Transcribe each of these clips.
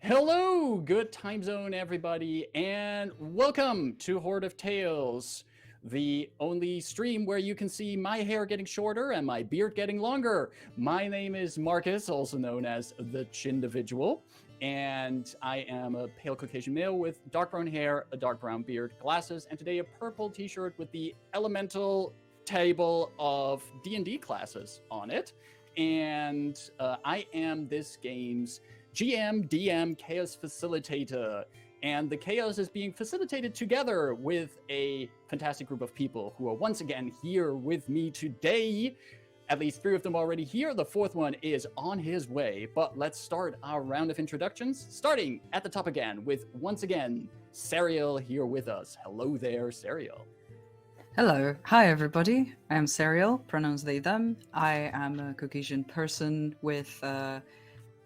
Hello, good time zone, everybody, and welcome to Horde of Tales, the only stream where you can see my hair getting shorter and my beard getting longer. My name is Marcus, also known as the Chindividual, and I am a pale Caucasian male with dark brown hair, a dark brown beard, glasses, and today a purple t-shirt with the elemental table of D&D classes on it. And I am this game's GM, DM, Chaos Facilitator. And the Chaos is being facilitated together with a fantastic group of people who are once again here with me today. At least 3 of them already here. The 4th one is on his way. But let's start our round of introductions, starting at the top again with, once again, Serial here with us. Hello there, Serial. Hello. Hi, everybody. I am Serial, pronouns they, them. I am a Caucasian person with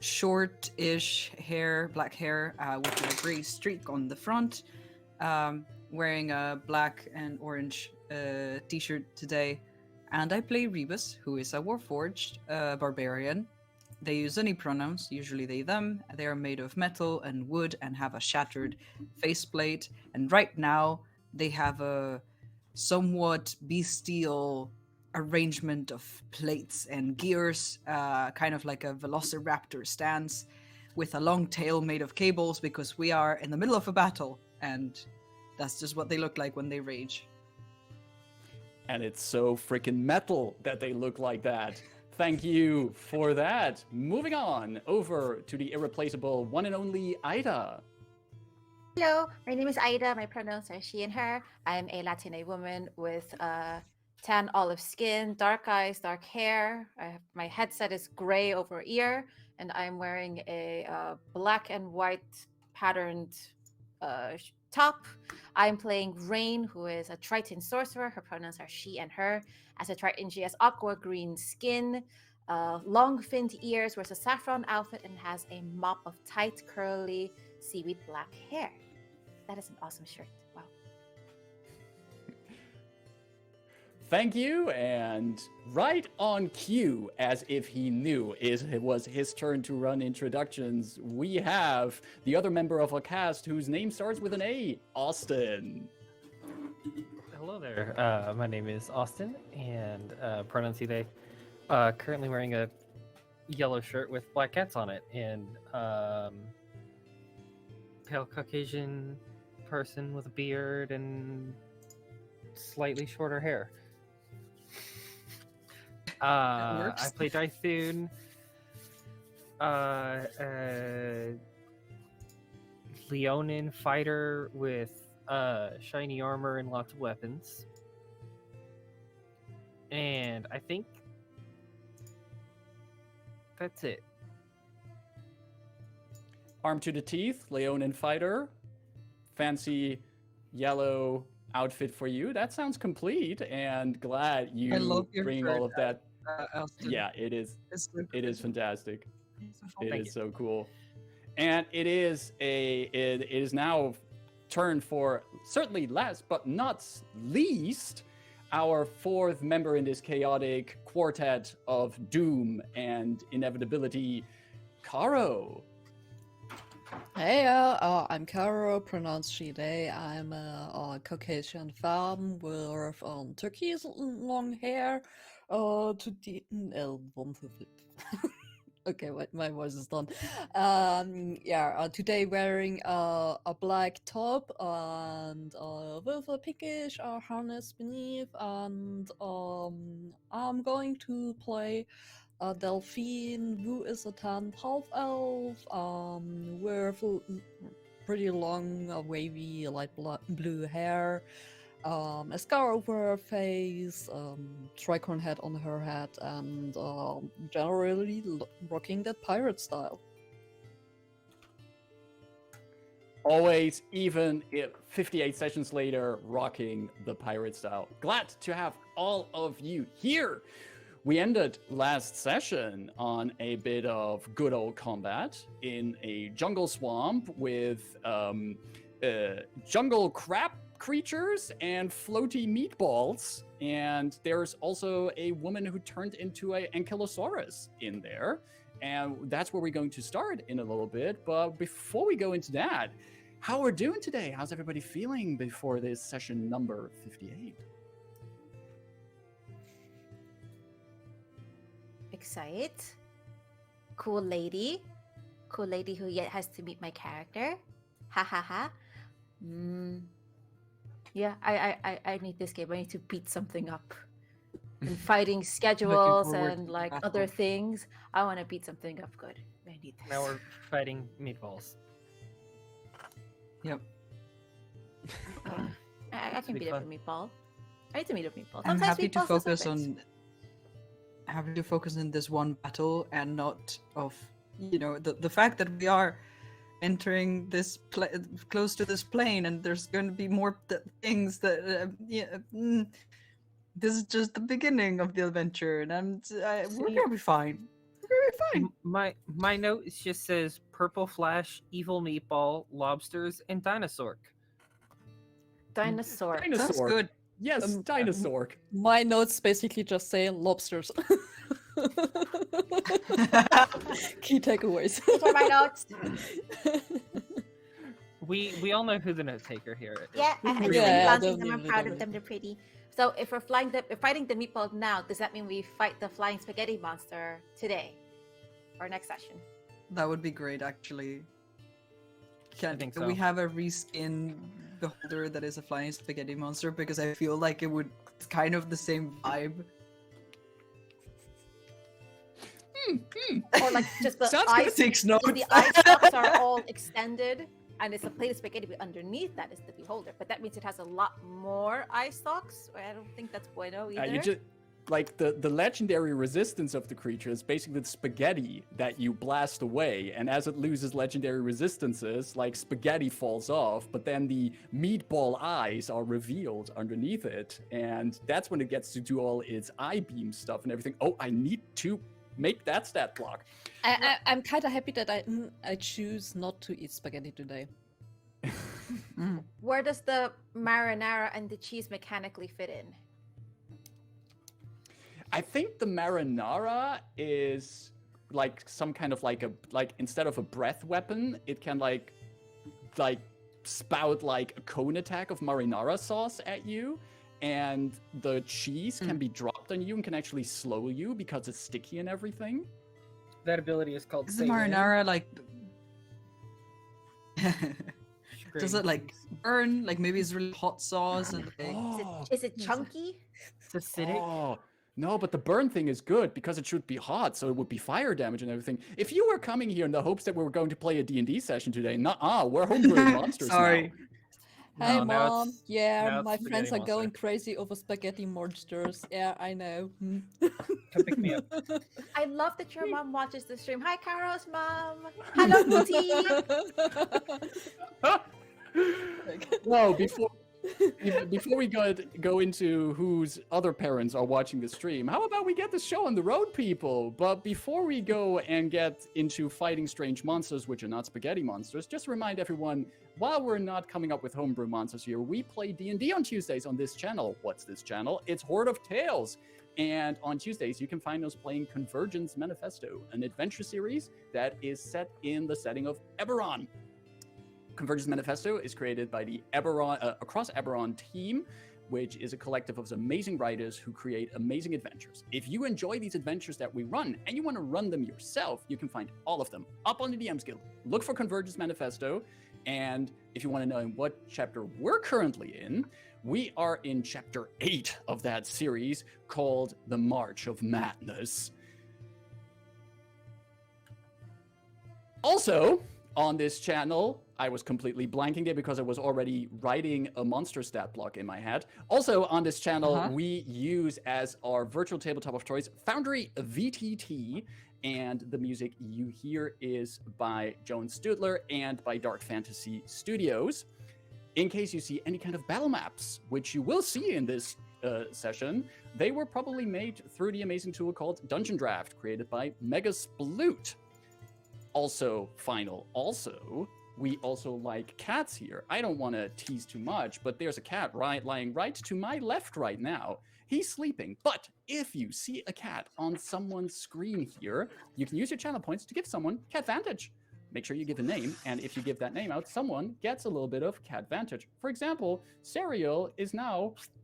short-ish hair, black hair, with a gray streak on the front, wearing a black and orange t-shirt today. And I play Rebus, who is a warforged barbarian. They use any pronouns, usually they, them. They are made of metal and wood and have a shattered faceplate. And right now, they have a somewhat bestial arrangement of plates and gears, kind of like a velociraptor stance, with a long tail made of cables, because we are in the middle of a battle, and that's just what they look like when they rage. And it's so freaking metal that they look like that. Thank you for that. Moving on over to the irreplaceable one and only Ida. Hello, my name is Ida. My pronouns are she and her. I'm a Latina woman with tan olive skin, dark eyes, dark hair. My headset is gray over ear, and I'm wearing a black and white patterned top. I'm playing Rayn, who is a Triton sorcerer. Her pronouns are she and her. As a Triton, she has aqua green skin, long finned ears, wears a saffron outfit, and has a mop of tight, curly, seaweed black hair. That is an awesome shirt. Wow. Thank you, and right on cue, as if he knew it was his turn to run introductions, we have the other member of our cast whose name starts with an A, Austin. Hello there. My name is Austin, and pronouns he, they. Currently wearing a yellow shirt with black cats on it, and pale Caucasian person with a beard and slightly shorter hair. I play Dythun. Leonin fighter with shiny armor and lots of weapons. And I think that's it. Armed to the teeth, Leonin fighter, fancy yellow outfit for you. That sounds complete, and glad you bring all of that. Yeah, it is. It is fantastic. It is so cool, and it is now turn for certainly last but not least our 4th member in this chaotic quartet of doom and inevitability, Caro. Hey, I'm Caro, pronounced she, they. I'm a Caucasian femme with turquoise long hair. Okay, wait, my voice is done. Today wearing a black top and with a pinkish harness beneath, and I'm going to play Delphine, who is a tan half-elf, with pretty long, wavy, light blue hair, a scar over her face, tricorn head on her head, and generally rocking that pirate style. Always, even if 58 sessions later, rocking the pirate style. Glad to have all of you here. We ended last session on a bit of good old combat in a jungle swamp with jungle crab creatures and floaty meatballs. And there's also a woman who turned into an ankylosaurus in there. And that's where we're going to start in a little bit. But before we go into that, how we're doing today? How's everybody feeling before this session number 58? Excited. Cool lady who yet has to meet my character. Ha ha ha. Yeah, I need this game. I need to beat something up. And fighting schedules forward and to like battle. other things. I want to beat something up good. I need this. Now we're fighting meatballs. Yep. I can be beat up a fun. meatball. I need to meet a meatball. I'm Sometimes happy to meatballs are focus separate. on this one battle and not of the fact that we are entering this close to this plane and there's going to be more things that this is just the beginning of the adventure and we're See- gonna be fine. We're gonna be fine. My note just says purple flash, evil meatball, lobsters, and dinosaur. Dinosaur. That's Dinosaur. good. Yes, dinosaur. My notes basically just say lobsters. Key takeaways. These are my notes. We all know who the note taker here is. Yeah, I Yeah, been glancing them. I'm definitely, proud of them. They're pretty. So if we're fighting the meatball now, does that mean we fight the flying spaghetti monster today, or next session? That would be great, actually. Can think we so. have a reskin beholder that is a flying spaghetti monster? Because I feel like it's kind of the same vibe. Or like just the Sounds eye, good. Takes notes. the eye stalks are all extended, and it's a plate of spaghetti, but underneath that is the beholder. But that means it has a lot more eye stalks. I don't think that's bueno either. You just like the legendary resistance of the creature is basically the spaghetti that you blast away, and as it loses legendary resistances, like spaghetti falls off, but then the meatball eyes are revealed underneath it, and that's when it gets to do all its eye beam stuff and everything. Oh, I need to make that stat block. I'm kind of happy that I choose not to eat spaghetti today. Where does the marinara and the cheese mechanically fit in? I think the marinara is like some kind of like instead of a breath weapon, it can like spout like a cone attack of marinara sauce at you, and the cheese can be dropped on you and can actually slow you because it's sticky and everything. That ability is called Is the Say When. marinara like? Does Scream. it like burn? Like maybe it's really hot sauce and like, Oh, Is it chunky? It's acidic. oh. No, but the burn thing is good because it should be hot, so it would be fire damage and everything. If you were coming here in the hopes that we were going to play a D&D session today, we're homebrewing monsters Sorry. now. Hey No, now mom, it's- yeah, now it's my spaghetti friends are monster. going crazy over spaghetti monsters. Yeah, I know. Come pick me up. I love that your mom watches the stream. Hi, Caro's mom. Hello, Booty. No, before we go into whose other parents are watching the stream, how about we get the show on the road, people? But before we go and get into fighting strange monsters, which are not spaghetti monsters, just remind everyone, while we're not coming up with homebrew monsters here, we play D&D on Tuesdays on this channel. What's this channel? It's Horde of Tales. And on Tuesdays, you can find us playing Convergence Manifesto, an adventure series that is set in the setting of Eberron. Convergence Manifesto is created by the Across Eberron team, which is a collective of amazing writers who create amazing adventures. If you enjoy these adventures that we run and you want to run them yourself, you can find all of them up on the DM's Guild. Look for Convergence Manifesto, and if you want to know in what chapter we're currently in, we are in chapter 8 of that series called The March of Madness. Also, on this channel, I was completely blanking it because I was already writing a monster stat block in my head. Also on this channel, we use as our virtual tabletop of choice Foundry VTT, and the music you hear is by Joan Studler and by Dark Fantasy Studios. In case you see any kind of battle maps, which you will see in this session, they were probably made through the amazing tool called Dungeon Draft, created by Megasploot. Also, we also like cats here. I don't want to tease too much, but there's a cat lying right to my left right now. He's sleeping. But if you see a cat on someone's screen here, you can use your channel points to give someone cat vantage. Make sure you give a name, and if you give that name out, someone gets a little bit of cat vantage. For example, Serial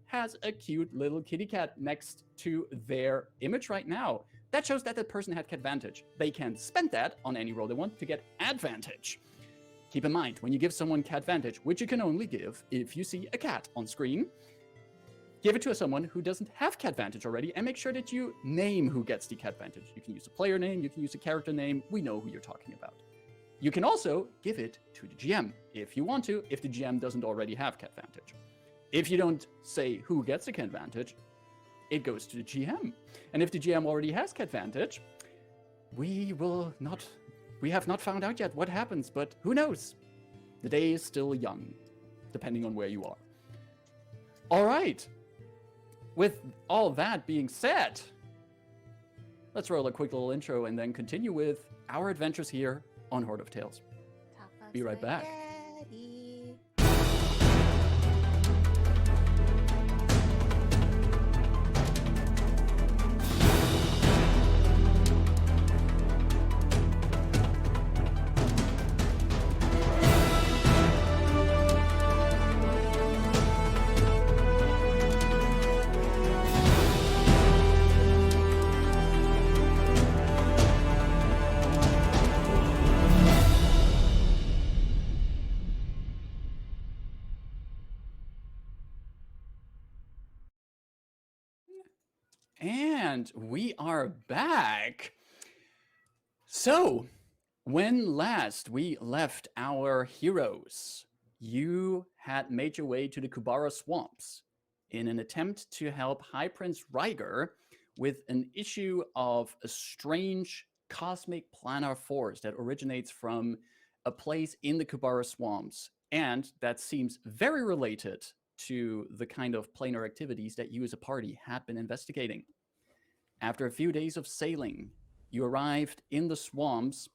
has a cute little kitty cat next to their image right now. That shows that the person had cat vantage. They can spend that on any roll they want to get advantage. Keep in mind, when you give someone cat vantage, which you can only give if you see a cat on screen, give it to someone who doesn't have cat vantage already, and make sure that you name who gets the cat vantage. You can use a player name, you can use a character name, we know who you're talking about. You can also give it to the GM if you want to, if the GM doesn't already have cat vantage. If you don't say who gets the cat vantage, it goes to the GM. And if the GM already has cat vantage, we have not found out yet what happens, but who knows? The day is still young, depending on where you are. All right. With all that being said, let's roll a quick little intro and then continue with our adventures here on Horde of Tales. Be right back. And we are back. So, when last we left our heroes, you had made your way to the Kubara swamps in an attempt to help High Prince Ryger with an issue of a strange cosmic planar force that originates from a place in the Kubara swamps, and that seems very related to the kind of planar activities that you as a party had been investigating. After a few days of sailing, you arrived in the swamps,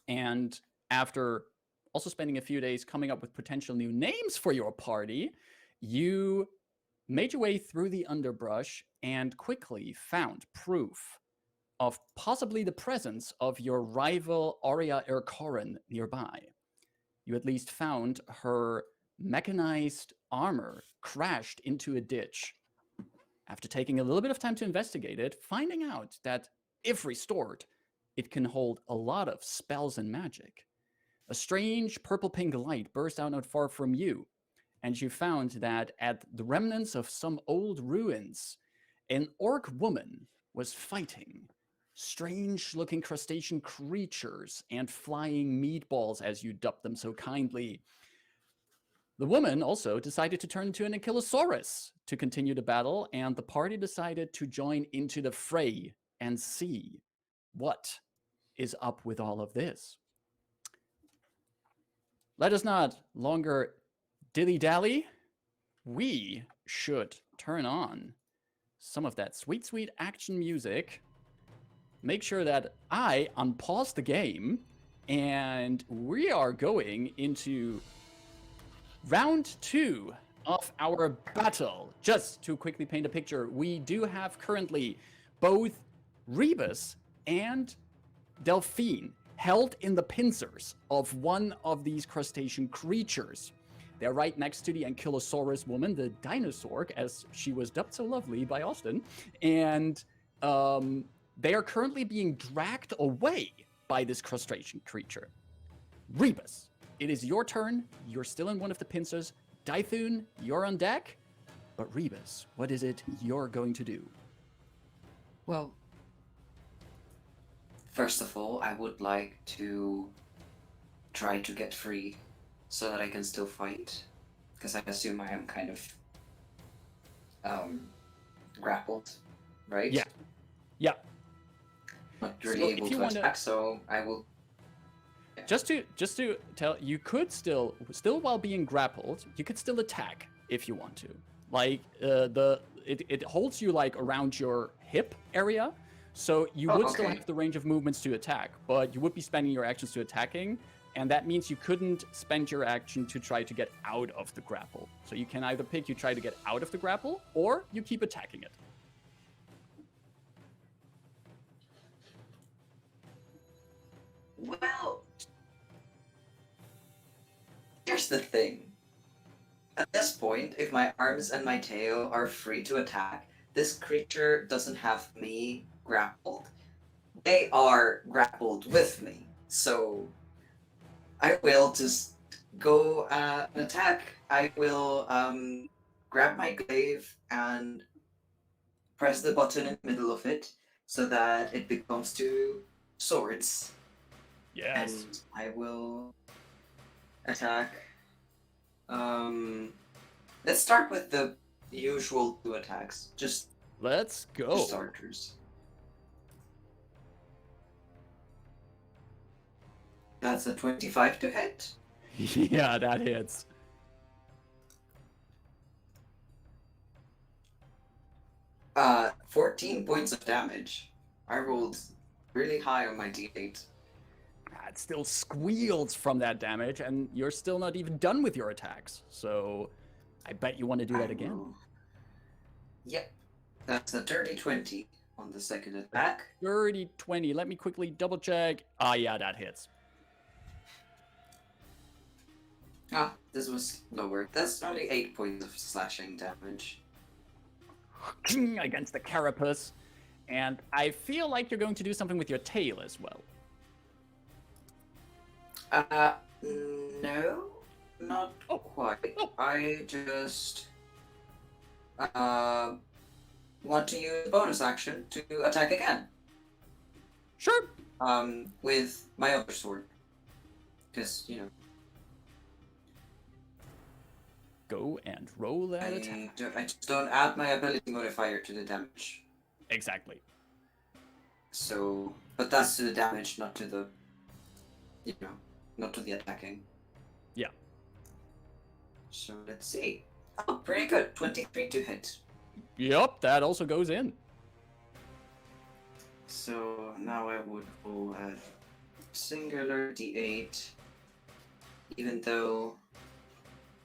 and after also spending a few days coming up with potential new names for your party, you made your way through the underbrush and quickly found proof of possibly the presence of your rival Aurea Erkorin nearby. You at least found her mechanized armor crashed into a ditch. After taking a little bit of time to investigate it, finding out that if restored, it can hold a lot of spells and magic. A strange purple-pink light burst out not far from you, and you found that at the remnants of some old ruins, an orc woman was fighting strange-looking crustacean creatures and flying meatballs, as you dubbed them so kindly. The woman also decided to turn into an ankylosaurus to continue the battle, and the party decided to join into the fray and see what is up with all of this. Let us not longer dilly-dally. We should turn on some of that sweet, sweet action music. Make sure that I unpause the game, and we are going into round 2 of our battle. Just to quickly paint a picture, we do have currently both Rebus and Delphine held in the pincers of one of these crustacean creatures. They're right next to the Ankylosaurus woman, the dinosaur, as she was dubbed so lovely by Austin, and they are currently being dragged away by this crustacean creature. Rebus, it is your turn. You're still in one of the pincers. Dythun, you're on deck. But Rebus, what is it you're going to do? Well, first of all, I would like to try to get free so that I can still fight. Because I assume I am kind of grappled, right? Yeah. Yeah. Not really So able if you to wanna- attack, so I will... Just to tell, you could still while being grappled, you could still attack if you want to. Like it holds you like around your hip area, so you would still okay. have the range of movements to attack, but you would be spending your actions to attacking. and that means you couldn't spend your action to try to get out of the grapple. So you can either pick you try to get out of the grapple, or you keep attacking it. Well, here's the thing. At this point, if my arms and my tail are free to attack, this creature doesn't have me grappled. They are grappled with me. So I will just go and attack. I will grab my glaive and press the button in the middle of it so that it becomes two swords. Yes. And I will attack. Let's start with the usual 2 attacks. Just Let's for go. starters. That's a 25 to hit. Yeah, that hits. Uh, 14 points of damage. I rolled really high on my d8. It still squeals from that damage, and you're still not even done with your attacks. So I bet you want to do that again. Yep. That's a dirty 20 on the second attack. Dirty 20. Let me quickly double check. Ah, yeah, that hits. Ah, this was lower. That's only 8 points of slashing damage. Against the carapace. And I feel like you're going to do something with your tail as well. No, not quite. Oh. I just want to use bonus action to attack again. Sure. With my other sword, because you know. Go and roll that attack. I just don't add my ability modifier to the damage. Exactly. So, but that's to the damage, not to the, you know, not to the attacking. Yeah. So let's see. Oh, pretty good. 23 to hit. Yup, that also goes in. So now I would roll a singular d8, even though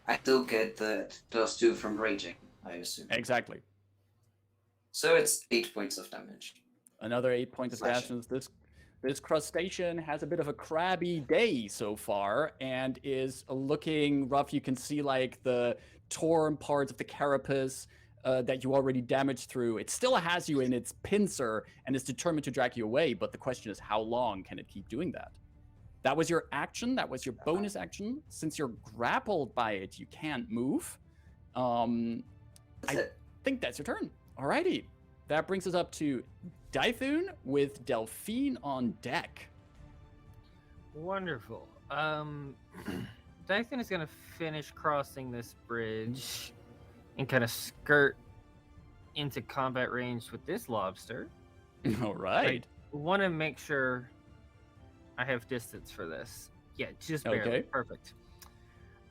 I still get the +2 from raging, I assume. Exactly. So it's 8 points of damage. Another 8 points of Slashing. damage. This crustacean has a bit of a crabby day so far and is looking rough. You can see like the torn parts of the carapace that you already damaged through. It still has you in its pincer and is determined to drag you away, but the question is how long can it keep doing that? That was your action. That was your bonus action. Since you're grappled by it, you can't move. I think that's your turn. Alrighty. That brings us up to Dythun with Delphine on deck. Wonderful. Dythun is going to finish crossing this bridge and kind of skirt into combat range with this lobster. All right. I want to make sure I have distance for this. Yeah, just barely. Okay. Perfect.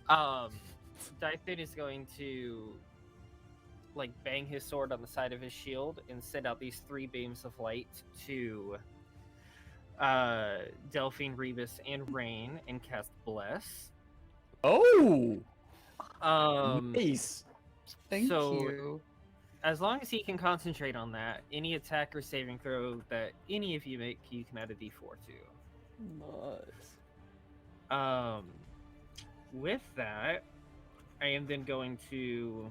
Dythun is going to like bang his sword on the side of his shield and send out these 3 beams of light to Delphine, Rebus, and Rayn and cast Bless. Oh! Nice. Thank So, you. as long as he can concentrate on that, any attack or saving throw that any of you make, you can add a d4 to. Nice. With that, I am then going to...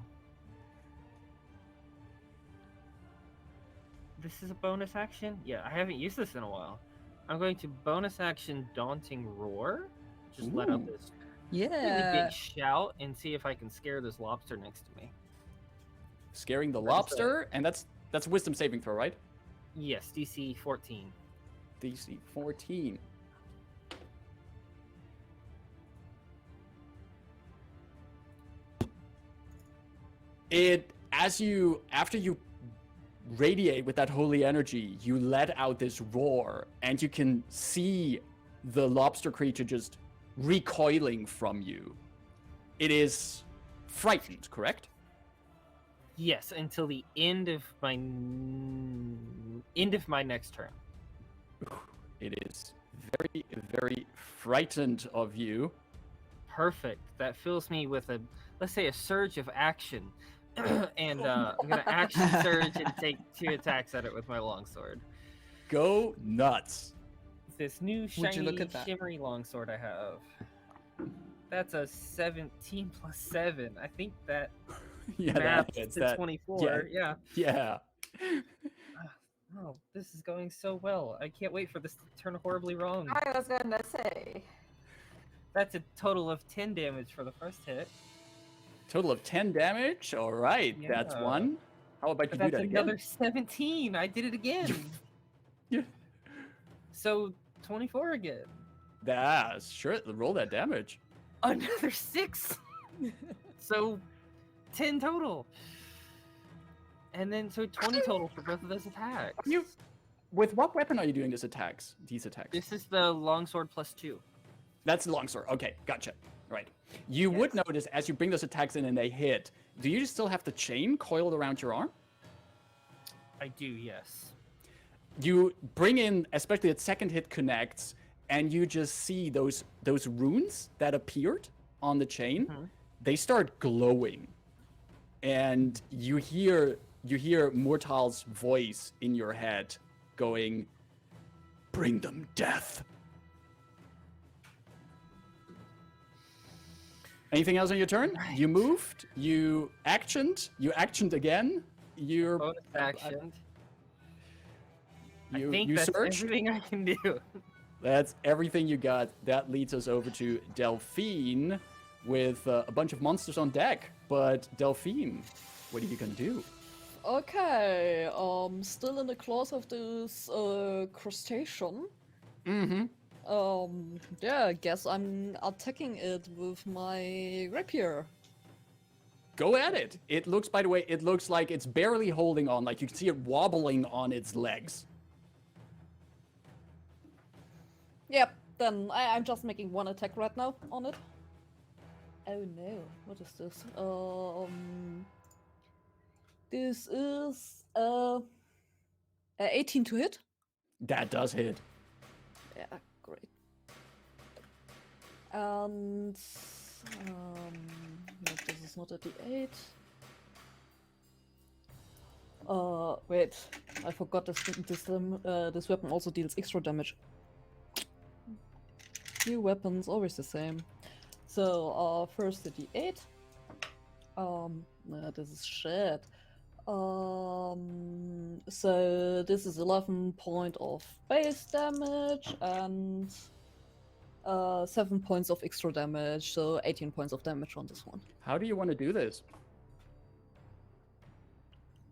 This is a bonus action? Yeah, I haven't used this in a while. I'm going to bonus action Daunting Roar. Just let out Ooh. this really Yeah. big shout and see if I can scare this lobster next to me. Scaring the That's lobster, and that's wisdom saving throw, right? Yes, DC 14. DC 14. After you radiate with that holy energy, you let out this roar, and you can see the lobster creature just recoiling from you. It is frightened, correct? Yes, until the end of my next turn. It is very, very frightened of you. Perfect. That fills me with a, let's say, a surge of action. And I'm gonna action surge and take 2 attacks at it with my longsword. Go nuts. This new Would you shiny, look at that? shimmery longsword I have. That's a 17 plus 7. I think that Yeah, that maps hits to that. 24. Yeah. Yeah. Oh, this is going so well. I can't wait for this to turn horribly wrong. I was gonna say. That's a total of 10 damage for the first hit. Total of 10 damage. All right, that's Yeah. one. How about you But do that's that another again? 17. I did it again. Yeah. So 24 again. That's sure. Roll that damage. Another 6. So 10 total. And then so 20 total for both of those attacks. With what weapon are you doing these attacks? This is the longsword plus 2. That's the longsword. Okay, gotcha. Right. You would notice as you bring those attacks in and they hit, do you still have the chain coiled around your arm? I do, yes. You bring in, especially the second hit connects, and you just see those runes that appeared on the chain. Mhm. They start glowing, and you hear Mortal's voice in your head going, "Bring them death." Anything else on your turn? Right. You moved. You actioned again. You're Bonus action. I you think you that's searched. everything I can do. That's everything you got. That leads us over to Delphine with a bunch of monsters on deck. But Delphine, what are you gonna do? Okay, still in the claws of this crustacean. Mm-hmm. Yeah, I guess I'm attacking it with my rapier. Go at it. It looks, by the way, it looks like it's barely holding on. Like you can see it wobbling on its legs. Yep, then I'm just making one attack right now on it. Oh no, what is this? This is 18 to hit. That does hit. Yeah, great. And no, this is not a D8. Wait, I forgot this weapon also deals extra damage. New weapons, always the same. So, first the D8. No, this is shit. So this is 11 points of base damage and 7 points of extra damage, so 18 points of damage on this one. How do you want to do this?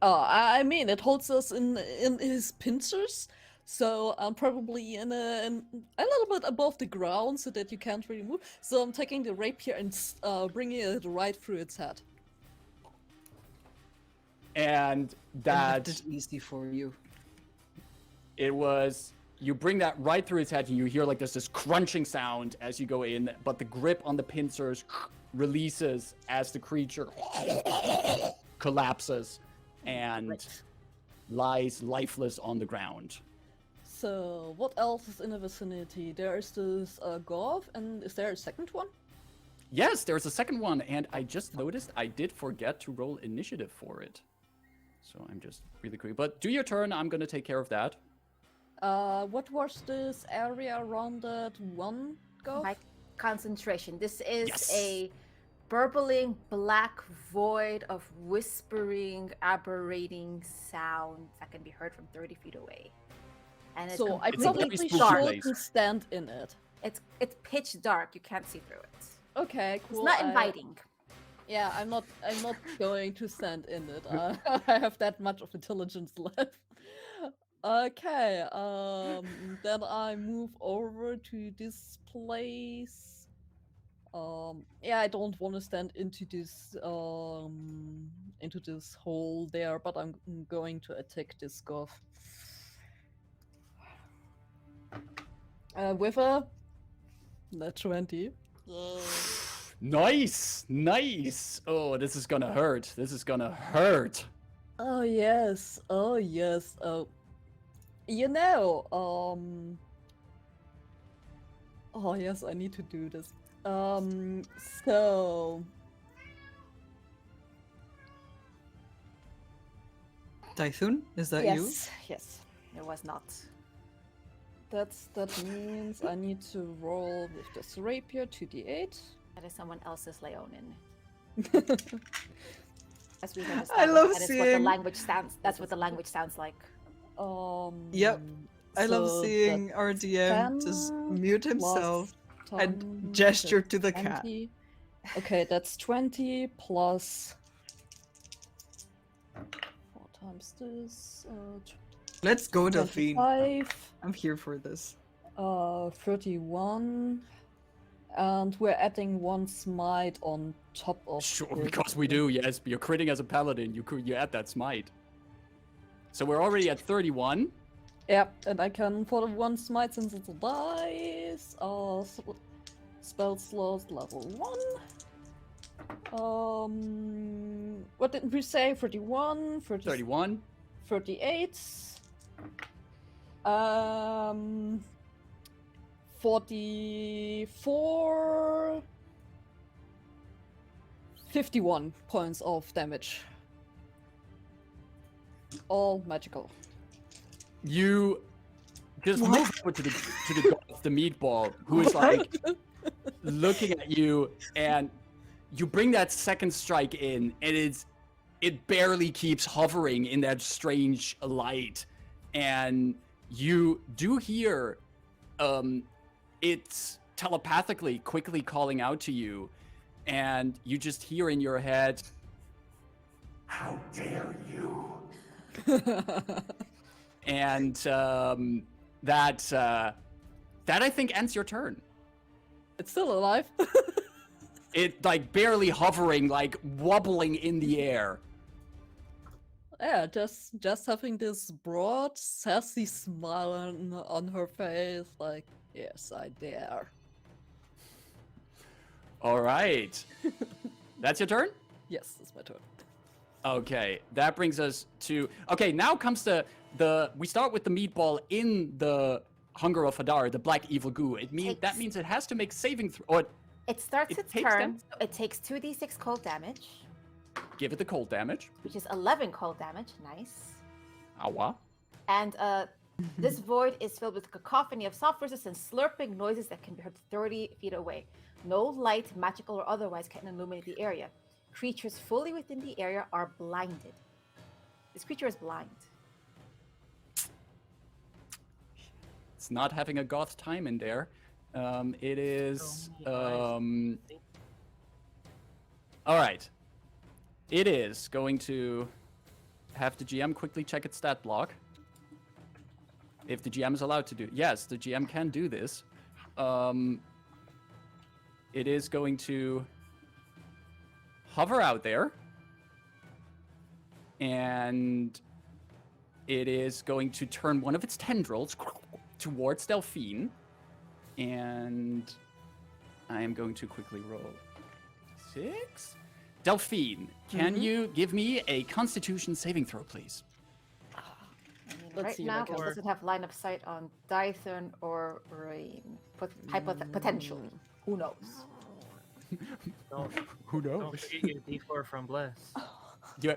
I mean, it holds us in his pincers, so I'm probably in a little bit above the ground so that you can't really move. So I'm taking the rapier and bringing it right through its head. And That that is easy for you. it was, you bring that right through its head and you hear like there's this crunching sound as you go in, but the grip on the pincers releases as the creature collapses and Right. lies lifeless on the ground. So what else is in the vicinity? There is this Gorv, and is there a second one? Yes, there's a second one, and I just noticed I did forget to roll initiative for it. So I'm just really quick. But do your turn, I'm gonna take care of that. What was this area around that one Gorv? My concentration. This is Yes. a burbling black void of whispering, aberrating sounds that can be heard from 30 feet away. And it's So I It's a very probably spooky shouldn't place. stand in it. it's pitch dark. You can't see through it. Okay, It's cool. not inviting. Yeah, I'm not going to stand in it. I have that much of intelligence left. Okay, then I move over to this place. Yeah, I don't want to stand into this hole there, but I'm going to attack this Goth. With a 20. Nice, nice. Oh, this is gonna hurt. This is gonna hurt. Oh yes, oh yes. You know, Oh yes, I need to do this. So Dythun, is that you? yes. It was not. That means I need to roll with this rapier 2d8. That is someone else's Leonin. As we have I established, love that is what the seeing- language sounds. That's what the language sounds like. Yep. I love so seeing our DM just 10 mute himself. plus and 10, gesture that's to the cat. 20. Okay, that's 20 plus 4 times this. Let's go, Delphine. 25, I'm here for this. 31, and we're adding 1 smite on top of. Sure, this. because we do, yes. You're critting as a paladin, you add that smite. So we're already at 31. Yep, and I can for the 1 smite since it's a dice. Spell slots level 1. What did we say? 31, 31. 38. 44. 51 points of damage. All magical. You just move over to the god, the meatball, who is like looking at you, and you bring that second strike in, and it barely keeps hovering in that strange light, and you do hear it's telepathically quickly calling out to you, and you just hear in your head, "How dare you!" And that I think ends your turn. It's still alive. It like barely hovering, like wobbling in the air. Yeah, just having this broad, sassy smile on her face, like, yes, I dare. All right. That's your turn? Yes, it's my turn. Okay, that brings us to... Okay, now comes the... We start with the meatball in the Hunger of Hadar, the black evil goo. That Takes- means it has to make saving throw... It starts It its takes turn. them- So it takes 2d6 cold damage, Give it the cold damage. which is 11 cold damage. Nice. Awa. And this void is filled with a cacophony of soft voices and slurping noises that can be heard 30 feet away. No light, magical or otherwise, can illuminate the area. Creatures fully within the area are blinded. This creature is blind. It's not having a goth time in there. It is... All right. It is going to have the GM quickly check its stat block. If the GM is allowed to do... Yes, the GM can do this. It is going to hover out there. And it is going to turn one of its tendrils towards Delphine. And I am going to quickly roll 6. Delphine, can you give me a Constitution saving throw, please? I mean, Let's right see if I now, can- it doesn't have line of sight on Dythun or Rayn. Potentially. Who knows? Who Don't forget your D4 from Bless. You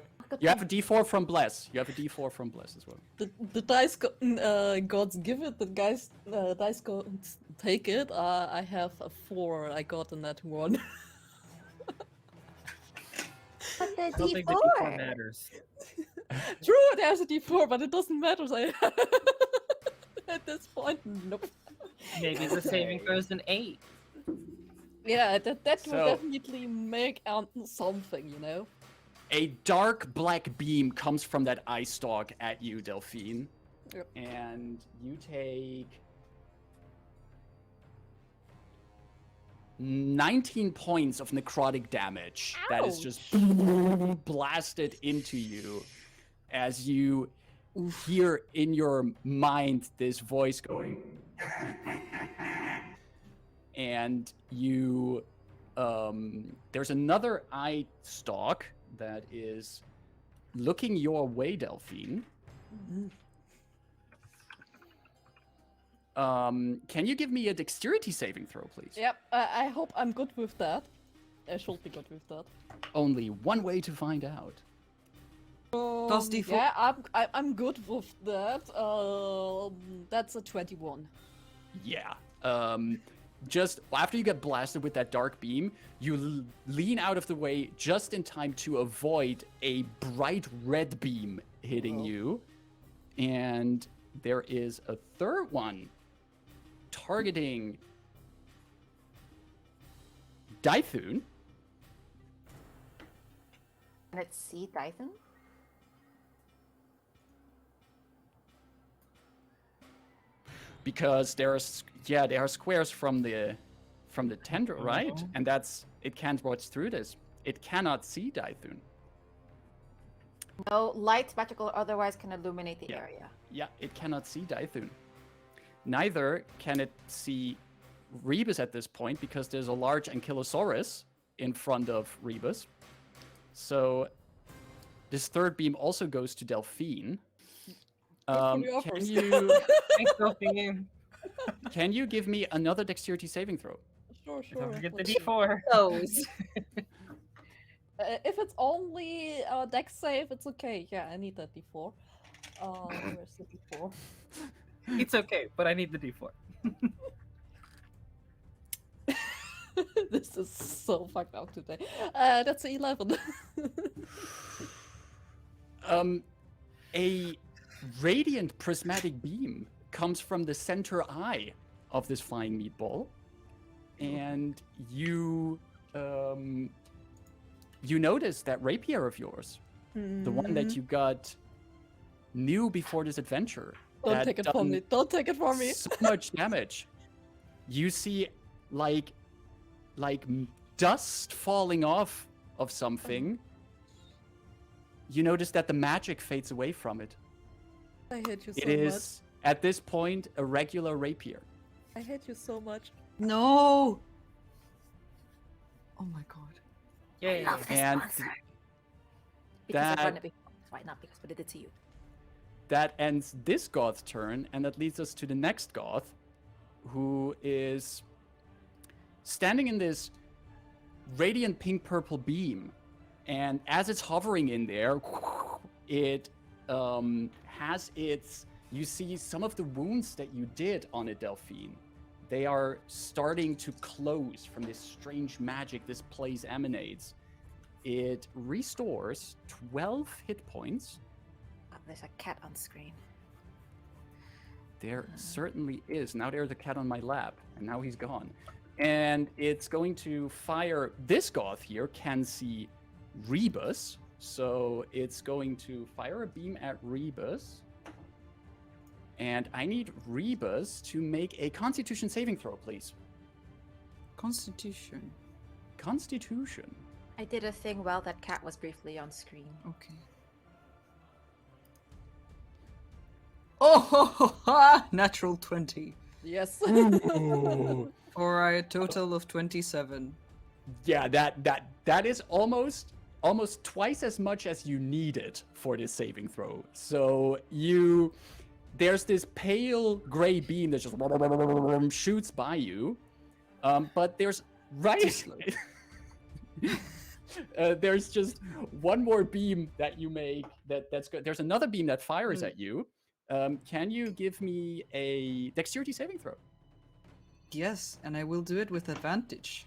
have a D4 from Bless. You have a D4 from Bless as well. The dice gods give it, the dice gods take it. I have a 4. I got in that one. But the I don't think the D4 matters. True, there's a D4, but it doesn't matter. At this point, nope. Maybe the saving throw is an 8. Yeah, that will So- definitely make out something, you know? A dark black beam comes from that eye stalk at you, Delphine. Yep. And you take 19 points of necrotic damage that is just blasted into you as you hear in your mind this voice going. And you there's another eye stalk that is looking your way, Delphine. Can you give me a dexterity saving throw, please? Yep, I hope I'm good with that. I should be good with that. Only one way to find out. Does D4 Yeah, I'm good with that. That's a 21. Yeah. Just after you get blasted with that dark beam, you lean out of the way just in time to avoid a bright red beam hitting you. And there is a third one targeting Dythun. Let's see, Dythun. Because there are squares from the tendril, right? And it can't watch through this. It cannot see Dythun. No light, magical, or otherwise can illuminate the Yeah. area. Yeah, it cannot see Dythun. Neither can it see Rebus at this point because there's a large ankylosaurus in front of Rebus. So this third beam also goes to Delphine. for the Can offers. you Thanks, Delphine. can you give me another dexterity saving throw? Sure, Don't sure. forget the Let's- D4. Those. If it's only a dex save, it's okay. Yeah, I need that D4. Where's the D4? It's okay, but I need the D4. This is so fucked up today. That's a 11. A radiant prismatic beam comes from the center eye of this flying meatball, and you notice that rapier of yours, the one that you got new before this adventure. Don't that take it from done me. Don't take it from me. So much damage. You see, like dust falling off of something. You notice that the magic fades away from it. I hate you so It is at this point a regular rapier. much. I hate you so much. No! Oh my god. Yay. I love this And monster. Because I've that- run it before. Why not? Because we did it to you. That ends this goth's turn, and that leads us to the next goth, who is standing in this radiant pink-purple beam. And as it's hovering in there, it has its... You see some of the wounds that you did on it, Delphine. They are starting to close from this strange magic this place emanates. It restores 12 hit points. Oh, there's a cat on screen. There certainly is. Now there's a cat on my lap, and now he's gone. And it's going to fire... This goth here can see Rebus, so it's going to fire a beam at Rebus. And I need Rebus to make a Constitution saving throw, please. Constitution. Constitution. I did a thing while that cat was briefly on screen. Okay. Oh, natural 20. Yes. For a total of 27. Yeah, that is almost twice as much as you needed for this saving throw. So there's this pale gray beam that just shoots by you, but there's there's just one more beam that you make that's good. There's another beam that fires at you. Can you give me a dexterity saving throw? Yes, and I will do it with advantage.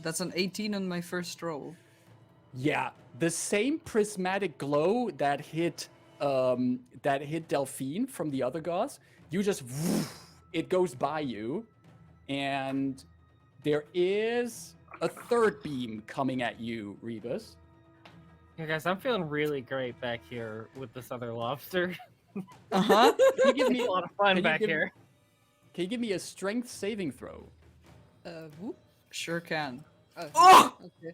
That's an 18 on my first roll. Yeah, the same prismatic glow that hit Delphine from the other gods. You just it goes by you, and there is a third beam coming at you, Rebus. Yeah, guys, I'm feeling really great back here with this other lobster. Uh-huh. Can you give It's me a lot of fun can you back give- here. Can you give me a strength saving throw? Whoop. Sure can. Oh! Okay.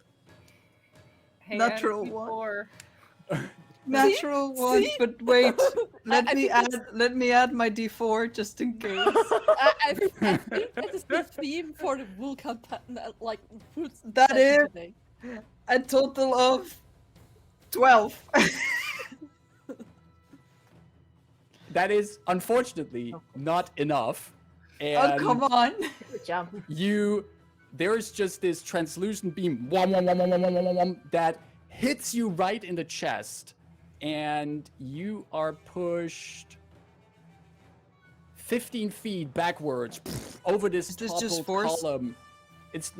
Hey, Natural add a one. D4. Natural one, See? but wait. Let I me think let me add my D4 just in case. I think that is the theme for the Vulcan pattern, like food. That session is- today. A total of 12. that is unfortunately not enough. Oh, And come on! Good jump. there's just this translucent beam that hits you right in the chest, and you are pushed 15 feet backwards over this Is this just toppled force? column. It's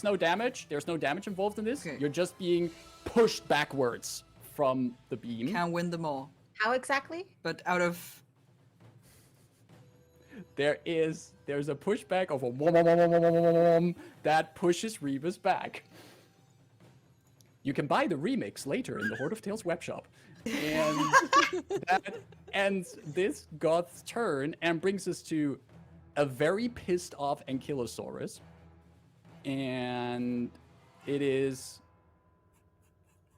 no damage. There's no damage involved in this. Okay. You're just being pushed backwards from the beam. Can't win them all. How exactly? But out of There's a pushback of a that pushes Rebus back. You can buy the remix later in the Horde of Tales webshop. And that ends this goth's turn and brings us to a very pissed off Ankylosaurus. And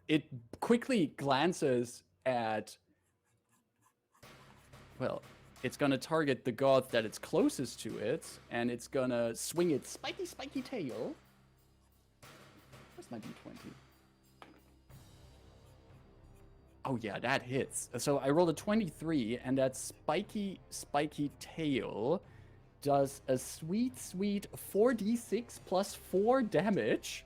it quickly glances at, well, it's gonna target the goth that it's closest to it, and it's gonna swing its spiky tail. Where's my d20? Oh yeah, that hits. So I rolled a 23, and that spiky tail does a sweet 4d6 plus 4 damage.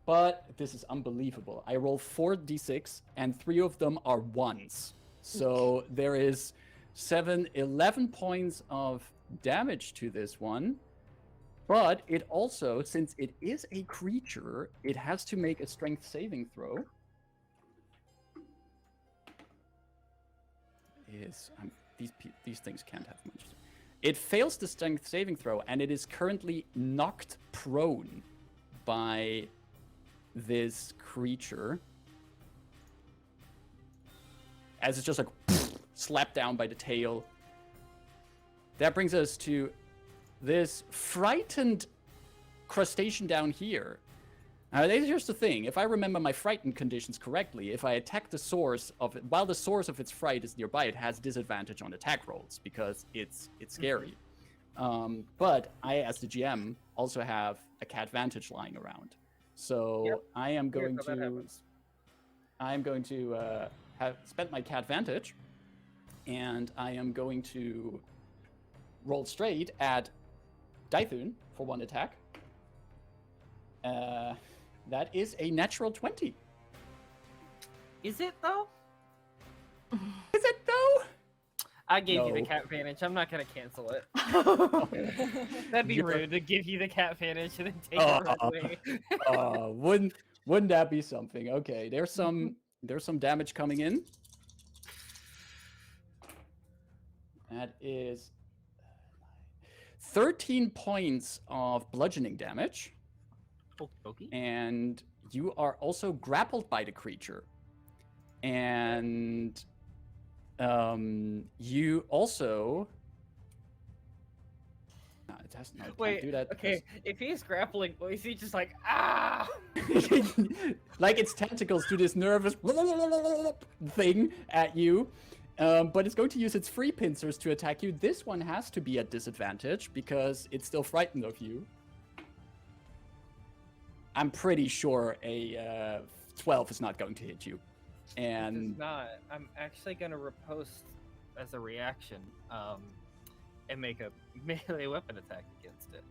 But this is unbelievable. I roll 4d6, and 3 of them are 1s. So there is 11 points of damage to this one. But it also, since it is a creature, it has to make a strength saving throw. These things can't have much. It fails the strength saving throw, and it is currently knocked prone by this creature, as it's just like slapped down by the tail. That brings us to this frightened crustacean down here. Now, here's the thing. If I remember my frightened conditions correctly, if I attack the source of it, while the source of its fright is nearby, it has disadvantage on attack rolls because it's scary. But I, as the GM, also have a catvantage lying around. So Yep. I am going Here's how that to happens. have spent my catvantage, and I am going to roll straight at Dythun for 1 attack. That is a natural 20. Is it though? Is it though? I gave you the No. cat advantage. I'm not gonna cancel it. That'd be You're- rude to give you the cat advantage and then take Oh. it away. Wouldn't that be something? Okay, there's some damage coming in. That is 13 points of bludgeoning damage, Okey-dokey. and you are also grappled by the creature. And you also. No, it has no, it can't Wait, do that. okay, if he's grappling, is he just like, ah? Like its tentacles do this nervous thing at you, but it's going to use its free pincers to attack you. This one has to be at disadvantage because it's still frightened of you. I'm pretty sure a 12 is not going to hit you. And It's not. I'm actually gonna riposte as a reaction, and make a melee weapon attack against it.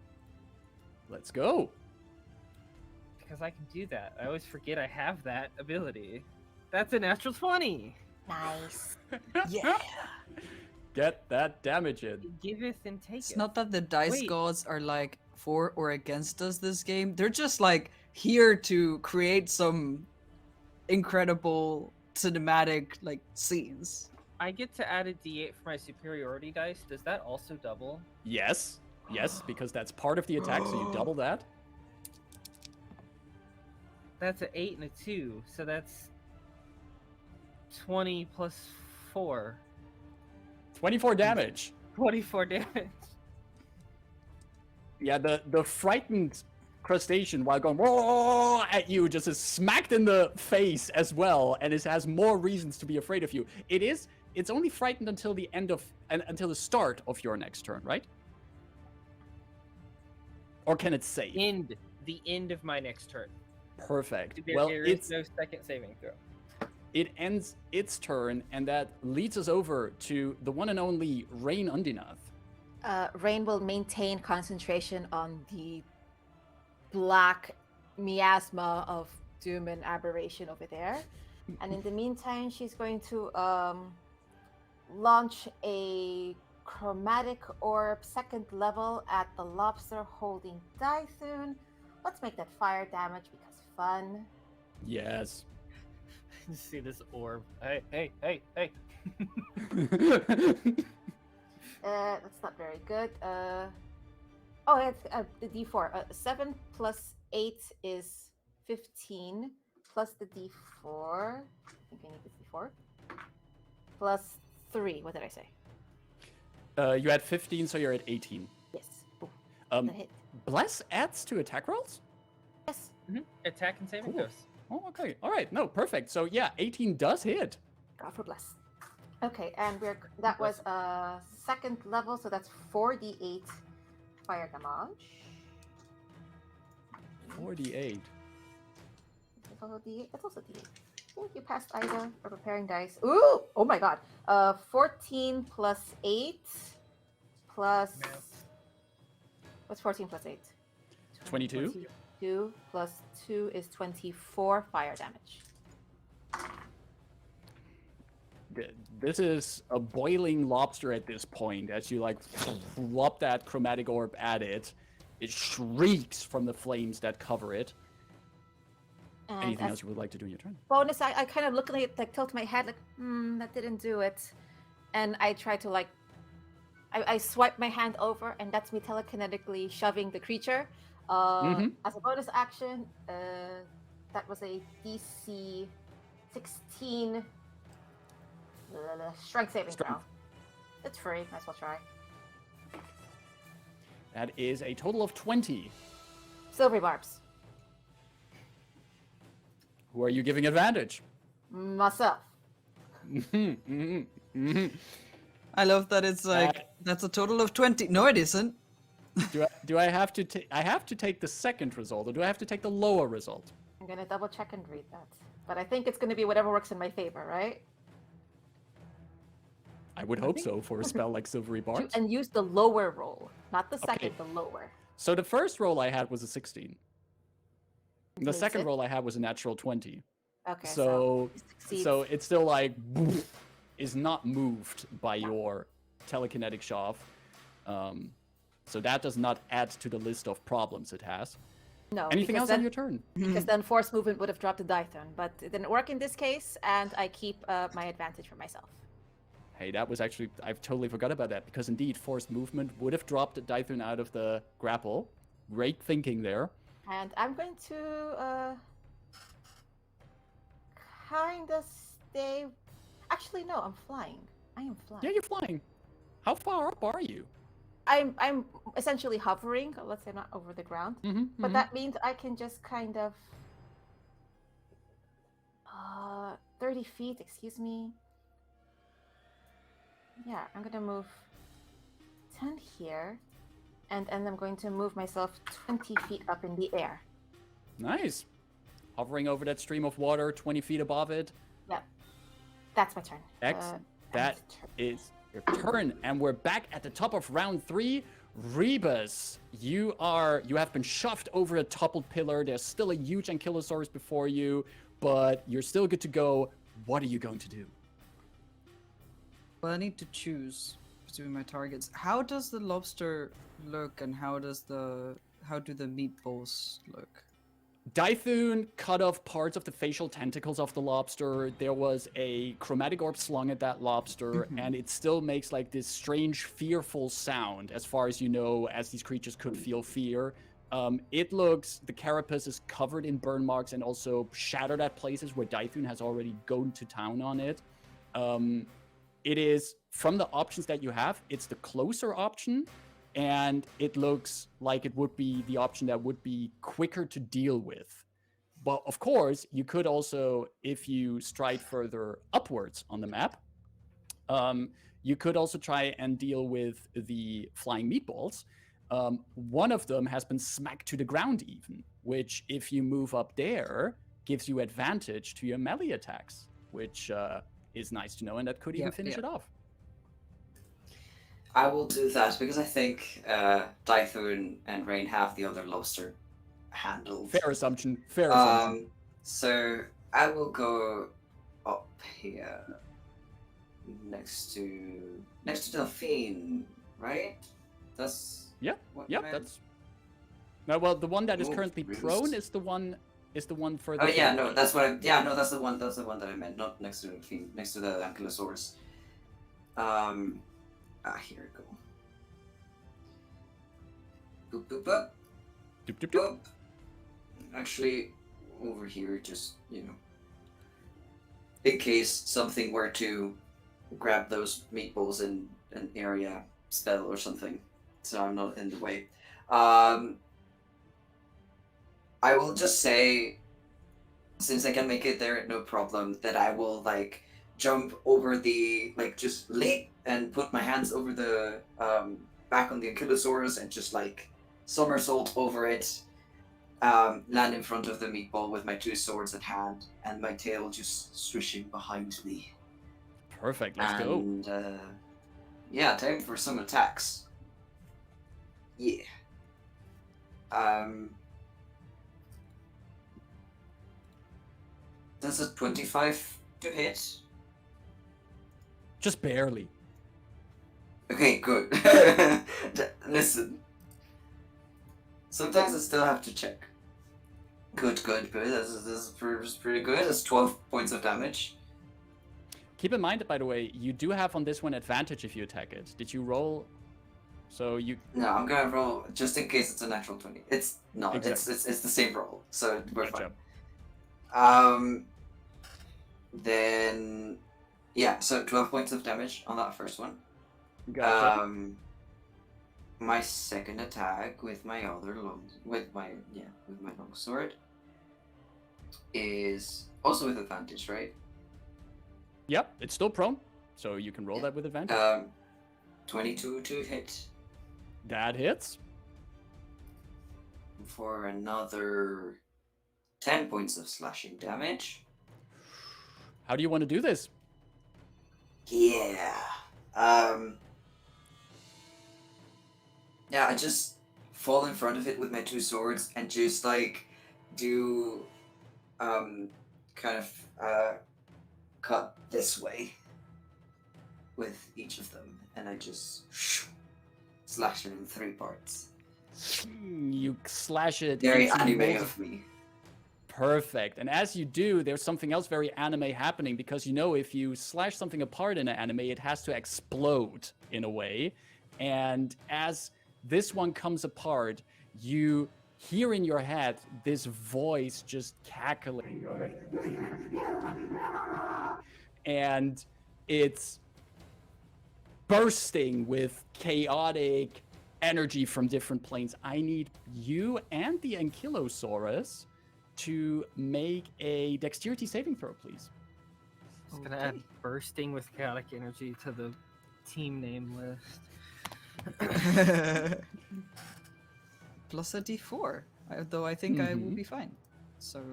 let's go. Because I can do that. I always forget I have that ability. That's a natural 20! Nice. yeah, Get that damage in. Giveth and taketh. it's not that the dice Wait. gods are like for or against us this game. They're just like here to create some incredible cinematic like scenes. I get to add a d8 for my superiority dice. Does that also double? Yes, because that's part of the attack, so you double that. That's an 8 and a 2, so that's 20 plus 4. 24 damage. 24 damage. Yeah, the frightened crustacean, while going "Whoa!" at you, just is smacked in the face as well, and it has more reasons to be afraid of you. It's only frightened until the until the start of your next turn, right? Or can it save? The end of my next turn. Perfect. There Well, is it's no second saving throw. it ends its turn, and that leads us over to the one and only Rayn Undinath. Rayn will maintain concentration on the black miasma of doom and aberration over there. And in the meantime, she's going to launch a chromatic orb 2nd level at the lobster holding Dythun. Let's make that fire damage because fun. Yes. You see this orb? Hey! That's not very good. Oh, it's the D4. 7 plus 8 is 15. Plus the D4. I think I need the D4. Plus 3. What did I say? You had 15, so you're at 18. Yes. Ooh, Um, that hit. Bless adds to attack rolls? Yes. Attack and saving Cool. throws. Oh, okay. All right. No, perfect. So yeah, 18 does hit. God for bless. Okay, and that was 2nd level, so that's 4d8 fire damage. 48. It's also d8. It's also d8. Ooh, you passed Ida for preparing dice. Ooh! Oh my god. 14 plus 8 plus. Math. What's 14 plus 8? 22? 22 plus 2 is 24 fire damage. This is a boiling lobster at this point. As you like flop that chromatic orb at it, it shrieks from the flames that cover it. And Anything as else you would like to do in your turn? bonus, I kind of look at it, like tilt my head, like, that didn't do it. And I try to like, I swipe my hand over, and that's me telekinetically shoving the creature. As a bonus action, that was a DC 16 strength saving throw. Strength. It's free, might as well try. That is a total of 20. Silvery barbs. Who are you giving advantage? Myself. I love that it's like that's a total of 20. No, it isn't. Do I have to I have to take the second result, or do I have to take the lower result? I'm gonna double check and read that. But I think it's gonna be whatever works in my favor, right? I would hope so for a spell like Silvery Barbs. And use the lower roll, not the second, Okay. the lower. So the first roll I had was a 16. The Makes second it. roll I had was a natural 20. Okay, So you succeed. so it's still like is not moved by your telekinetic shove. So that does not add to the list of problems it has. no, Anything because else then, on your turn? Because then force movement would have dropped the Dythun, but it didn't work in this case, and I keep my advantage for myself. Hey, that was actually, I've totally forgot about that, because indeed, forced movement would have dropped Dythun out of the grapple. Great thinking there. And I'm going to kind of stay. Actually, no, I'm flying. I am flying. Yeah, you're flying. How far up are you? I'm essentially hovering. Let's say not over the ground, but that means I can just kind of 30 feet. Excuse me. Yeah, I'm gonna move 10 here, and I'm going to move myself 20 feet up in the air. Nice. Hovering over that stream of water, 20 feet above it. Yep, that's my turn. That is your turn, and we're back at the top of round 3. Rebus, you have been shoved over a toppled pillar. There's still a huge ankylosaurus before you, but you're still good to go. What are you going to do? Well, I need to choose between my targets. How does the lobster look, and how do the meatballs look? Dythun cut off parts of the facial tentacles of the lobster. There was a chromatic orb slung at that lobster, and it still makes like this strange, fearful sound, as far as you know, as these creatures could feel fear. The carapace is covered in burn marks and also shattered at places where Dythun has already gone to town on it. It is, from the options that you have, it's the closer option, and it looks like it would be the option that would be quicker to deal with. But of course, you could also, if you stride further upwards on the map, you could also try and deal with the flying meatballs. One of them has been smacked to the ground even, which if you move up there, gives you advantage to your melee attacks. which is nice to know, and that could even Yep, finish yep. it off. I will do that because I think Dythun and Rayn have the other lobster handled. Fair assumption. Fair assumption. So I will go up here next to Delphine, right? That's Yep. what Yep. I- That's. No, well, the one that is Move, currently Rebus. prone is the one for the. Oh yeah, no, that's what. That's the one. That's the one that I meant. Not next to Delphine. Next to the Ankylosaurus. Here we go. Boop boop boop. Doop, doop, doop. Boop. Actually, over here, just, in case something were to grab those meatballs in an area spell or something, so I'm not in the way. I will just say, since I can make it there, no problem, that I will, jump over the, just leap and put my hands over the, back on the Ankylosaurus and just, somersault over it, land in front of the meatball with my 2 swords at hand, and my tail just swishing behind me. Perfect. Let's go. And, yeah, time for some attacks. Yeah. Does a 25 to hit? Just barely. Okay, good. Listen. Sometimes I still have to check. Good. This is pretty good. That's 12 points of damage. Keep in mind, by the way, you do have on this one advantage if you attack it. Did you roll? So you. No, I'm gonna roll just in case it's a natural 20. It's not. Exactly. It's the same roll, so we're Good fine. job. Then yeah, so 12 points of damage on that first one. Gotcha. My second attack with my longsword is also with advantage, right? Yep, it's still prone, so you can roll that with advantage. 22 to hit That hits. for another 10 points of slashing damage. How do you want to do this? Yeah. Yeah, I just fall in front of it with my 2 swords and just do cut this way with each of them, and I just slash it in 3 parts. You slash it. Very into anime multi- of me. Perfect. And as you do, there's something else very anime happening, because if you slash something apart in an anime, it has to explode in a way. And as this one comes apart, you hear in your head this voice just cackling. And it's bursting with chaotic energy from different planes. I need you and the Ankylosaurus to make a dexterity saving throw, please. Just gonna add bursting with chaotic energy to the team name list. Plus a d4, though I think I will Mhm. be fine. So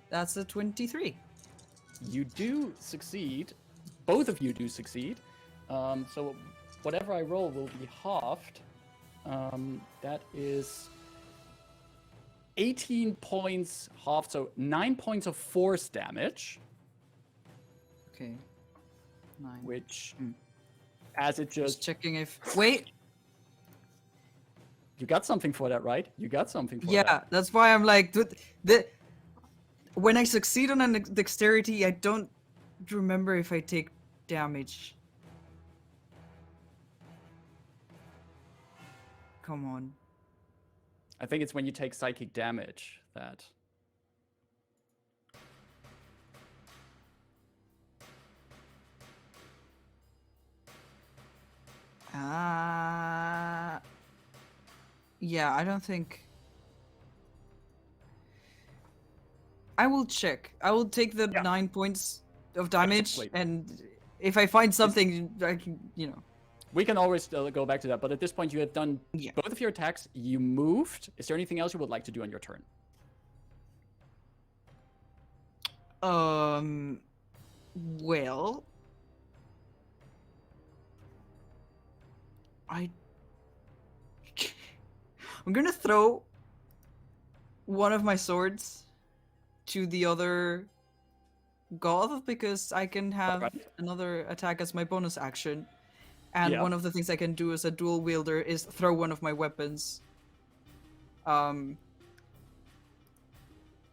that's a 23. You do succeed. Both of you do succeed. So whatever I roll will be halved. That is 18 points halved, so 9 points of force damage, Okay. 9. which, as it Just just... checking if. Wait! You got something for that, right? You got something for Yeah, that. that's why I'm like. When I succeed on a dexterity, I don't remember if I take damage. Come on. I think it's when you take psychic damage that... Yeah, I don't think. I will check. I will take the Yeah. 9 points of damage, Wait. and if I find something, I can, We can always go back to that, but at this point you have done Yeah. both of your attacks. You moved. Is there anything else you would like to do on your turn? Well, I'm gonna throw one of my swords to the other goth because I can have Alright. another attack as my bonus action. And Yeah. one of the things I can do as a dual wielder is throw one of my weapons.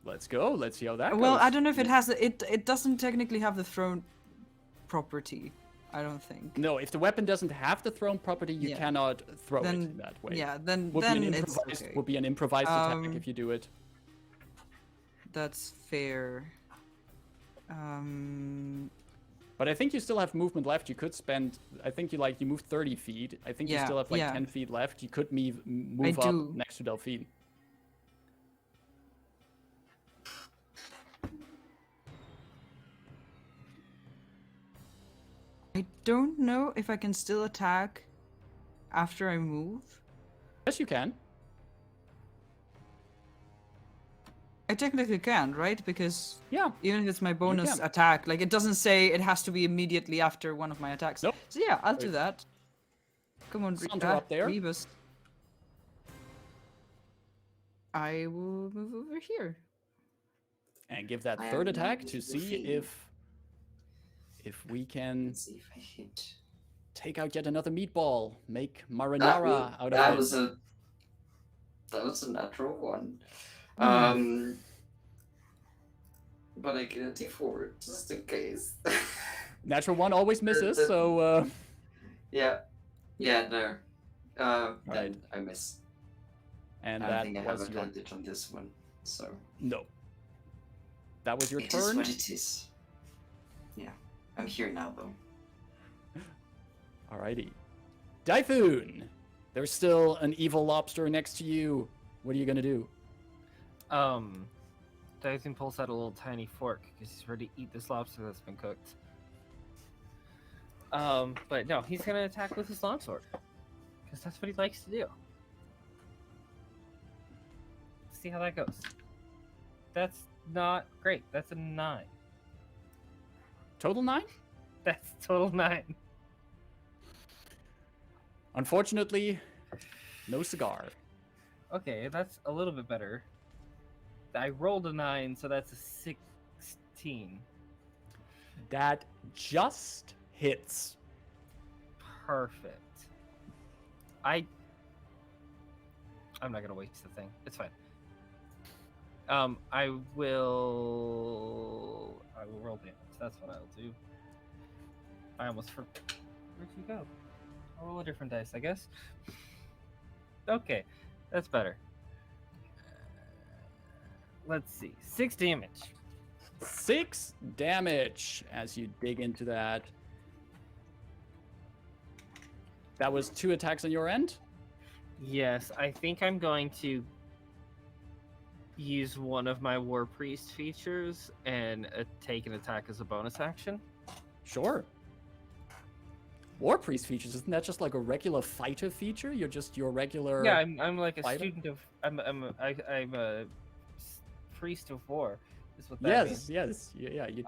Let's go. Let's see how that Well, goes. I don't know if it has it doesn't technically have the thrown property. I don't think. No, if the weapon doesn't have the thrown property, you Yeah. cannot throw Then it that way. yeah, then Would be an it's improvised, okay. would be an improvised attack if you do it. That's fair. But I think you still have movement left. You could spend. I think you moved 30 feet. I think you Yeah, still have like yeah. 10 feet left. You could move up do. next to Delphine. I don't know if I can still attack after I move. Yes, you can. I technically can, right? Because Yeah. even if it's my bonus can. attack, like it doesn't say it has to be immediately after one of my attacks. Nope. So yeah, I'll do Wait. that. Come on, Saunter Rita, up there. Rebus. I will move over here. And give that I third am attack now to with see Delphine. if we can Let's see if I hit. take out yet another meatball. Make That, marinara out of that it. was a natural one. Hmm. But I get a D4 just in case. Natural one always misses, the- so yeah. Yeah, no. Then Alright. I miss. and I don't that think I have was your advantage on this one. So no. That was your it is turn. what it is. Yeah. I'm here now though. Alrighty. Dythun! There's still an evil lobster next to you. What are you gonna do? Dythun pulls out a little tiny fork because he's ready to eat this lobster that's been cooked. But no, he's gonna attack with his longsword because that's what he likes to do. Let's see how that goes. That's not great. That's a 9. Total 9? That's total 9. Unfortunately, no cigar. Okay, that's a little bit better. I rolled a 9, so that's a 16. That just hits. Perfect. I'm not gonna waste the thing. It's fine. I will roll damage. That's what I'll do. I almost where'd you go? I'll roll a different dice, I guess. Okay, that's better. Let's see. 6 damage. 6 damage as you dig into that. That was 2 attacks on your end? Yes, I think I'm going to use one of my War Priest features and take an attack as a bonus action. Sure. War Priest features, isn't that just like a regular fighter feature? You're just your regular... Yeah, I'm like a fighter? student of I'm a priest of war. Is what that means. Yes. Yeah. You,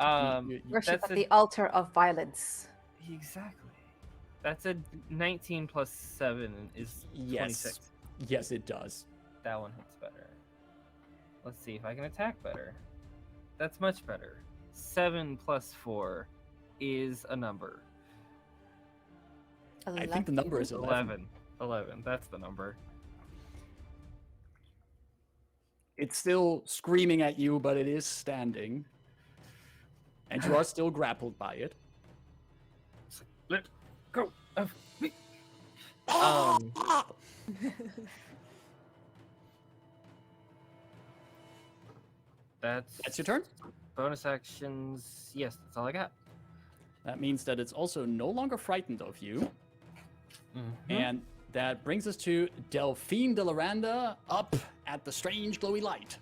Worship That's at a- the altar of violence. Exactly. That's a 19 plus 7 is 26. Yes, it does. That one hits better. Let's see if I can attack better. That's much better. 7 plus 4 is a number. I think the number is 11. 11. That's the number. It's still screaming at you, but it is standing. And you are still grappled by it. It's like, let go of me. That's your turn. Bonus actions. Yes, that's all I got. That means that it's also no longer frightened of you. And that brings us to Delphine de Laranda up at the strange glowy light.